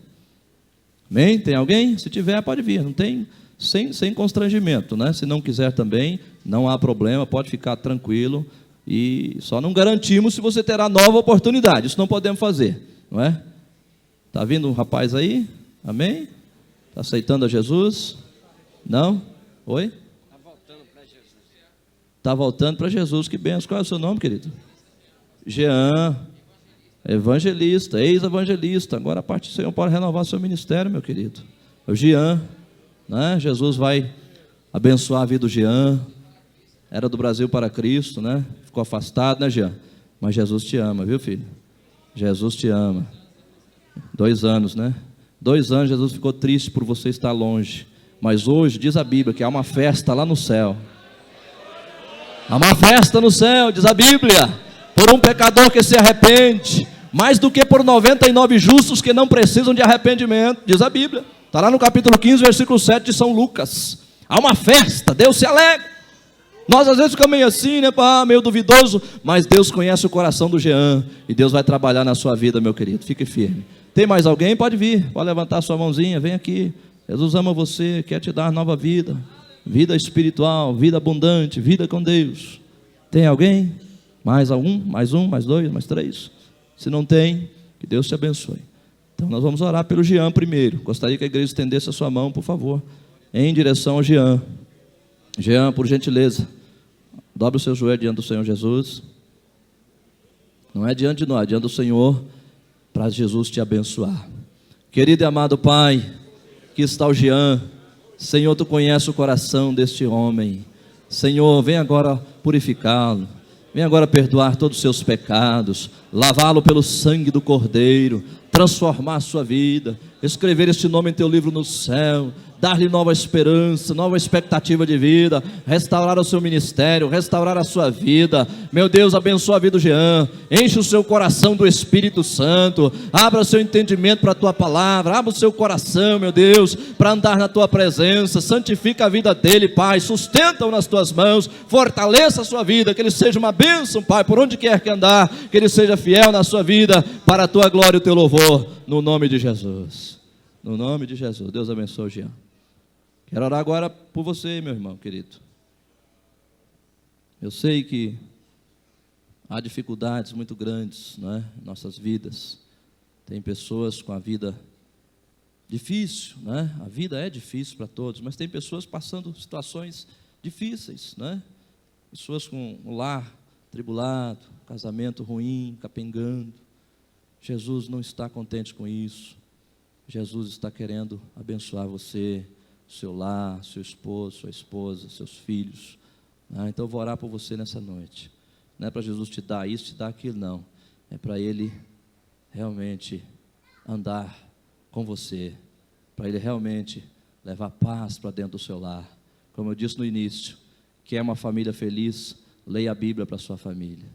Amém? Tem alguém? Se tiver, pode vir, não tem, sem constrangimento, né? Se não quiser também, não há problema, pode ficar tranquilo. E só não garantimos se você terá nova oportunidade, isso não podemos fazer, não é? Está vindo um rapaz aí? Amém? Está aceitando a Jesus? Não? Oi? Está voltando para Jesus. Está voltando para Jesus, que benção. Qual é o seu nome, querido? Jean, evangelista, ex-evangelista. Agora a parte do Senhor pode renovar seu ministério, meu querido. O Jean, né? Jesus vai abençoar a vida do Jean. Era do Brasil para Cristo, né? Ficou afastado, né, Jean? Mas Jesus te ama, viu, filho? Jesus te ama. 2 anos, né? 2 anos Jesus ficou triste por você estar longe. Mas hoje, diz a Bíblia, que há uma festa lá no céu. Há uma festa no céu, diz a Bíblia, por um pecador que se arrepende, mais do que por 99 justos que não precisam de arrependimento, diz a Bíblia. Está lá no capítulo 15, versículo 7 de São Lucas. Há uma festa, Deus se alegra. Nós às vezes ficamos meio assim, né, meio duvidoso, mas Deus conhece o coração do Jean, e Deus vai trabalhar na sua vida, meu querido, fique firme. Tem mais alguém? Pode vir, pode levantar sua mãozinha, vem aqui. Jesus ama você, quer te dar nova vida, vida espiritual, vida abundante, vida com Deus. Tem alguém? Mais algum? Mais um? Mais 2? Mais 3? Se não tem, que Deus te abençoe. Então nós vamos orar pelo Jean primeiro. Gostaria que a igreja estendesse a sua mão, por favor, em direção ao Jean. Jean, por gentileza, dobre o seu joelho diante do Senhor Jesus. Não é diante de nós, é diante do Senhor, para Jesus te abençoar. Querido e amado Pai, aqui está o Jean. Senhor, Tu conheces o coração deste homem. Senhor, vem agora purificá-lo. Vem agora perdoar todos os seus pecados, lavá-lo pelo sangue do Cordeiro, transformar a sua vida, escrever este nome em Teu livro no céu, dar-lhe nova esperança, nova expectativa de vida, restaurar o seu ministério, restaurar a sua vida. Meu Deus, abençoa a vida do Jean, enche o seu coração do Espírito Santo, abra o seu entendimento para a Tua palavra, abra o seu coração, meu Deus, para andar na Tua presença, santifica a vida dele, Pai, sustenta-o nas Tuas mãos, fortaleça a sua vida, que ele seja uma bênção, Pai, por onde quer que andar, que ele seja fiel na sua vida, para a Tua glória e o Teu louvor, no nome de Jesus. No nome de Jesus, Deus abençoe o Jean. Quero orar agora por você, meu irmão querido. Eu sei que há dificuldades muito grandes, não é, em nossas vidas. Tem pessoas com a vida difícil, né? A vida é difícil para todos, mas tem pessoas passando situações difíceis, né? Pessoas com um lar tribulado, casamento ruim, capengando. Jesus não está contente com isso. Jesus está querendo abençoar você, seu lar, seu esposo, sua esposa, seus filhos. Então eu vou orar por você nessa noite. Não é para Jesus te dar isso, te dar aquilo, não. É para Ele realmente andar com você, para Ele realmente levar paz para dentro do seu lar. Como eu disse no início, quer uma família feliz, leia a Bíblia para a sua família.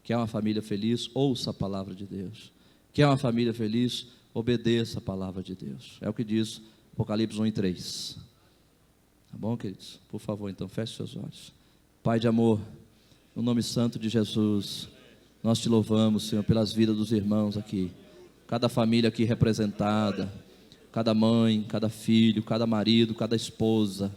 Quer uma família feliz, ouça a palavra de Deus. Quer uma família feliz, obedeça a palavra de Deus. É o que diz Apocalipse 1:3. Tá bom, queridos? Por favor, então, feche seus olhos. Pai de amor, no nome santo de Jesus, nós te louvamos, Senhor, pelas vidas dos irmãos aqui. Cada família aqui representada, cada mãe, cada filho, cada marido, cada esposa.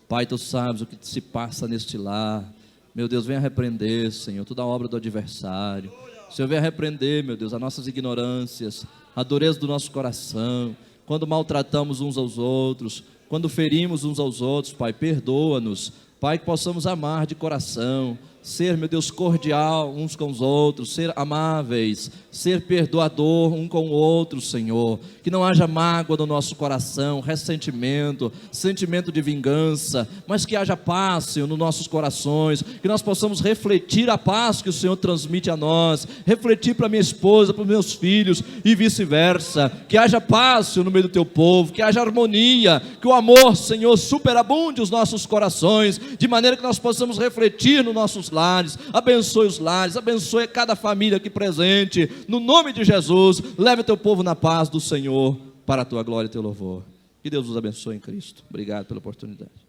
Pai, Tu sabes o que se passa neste lar. Meu Deus, venha repreender, Senhor, toda a obra do adversário. Senhor, venha repreender, meu Deus, as nossas ignorâncias, a dureza do nosso coração, quando maltratamos uns aos outros, quando ferimos uns aos outros. Pai, perdoa-nos, Pai, que possamos amar de coração, ser, meu Deus, cordial uns com os outros, ser amáveis, ser perdoador um com o outro, Senhor. Que não haja mágoa no nosso coração, ressentimento, sentimento de vingança, mas que haja paz, Senhor, nos nossos corações, que nós possamos refletir a paz que o Senhor transmite a nós, refletir para minha esposa, para os meus filhos e vice-versa. Que haja paz, Senhor, no meio do teu povo, que haja harmonia, que o amor, Senhor, superabunde os nossos corações, de maneira que nós possamos refletir nos nossos lares. Abençoe os lares, abençoe cada família aqui presente, no nome de Jesus. Leve o teu povo na paz do Senhor, para a tua glória e teu louvor. Que Deus nos abençoe em Cristo. Obrigado pela oportunidade.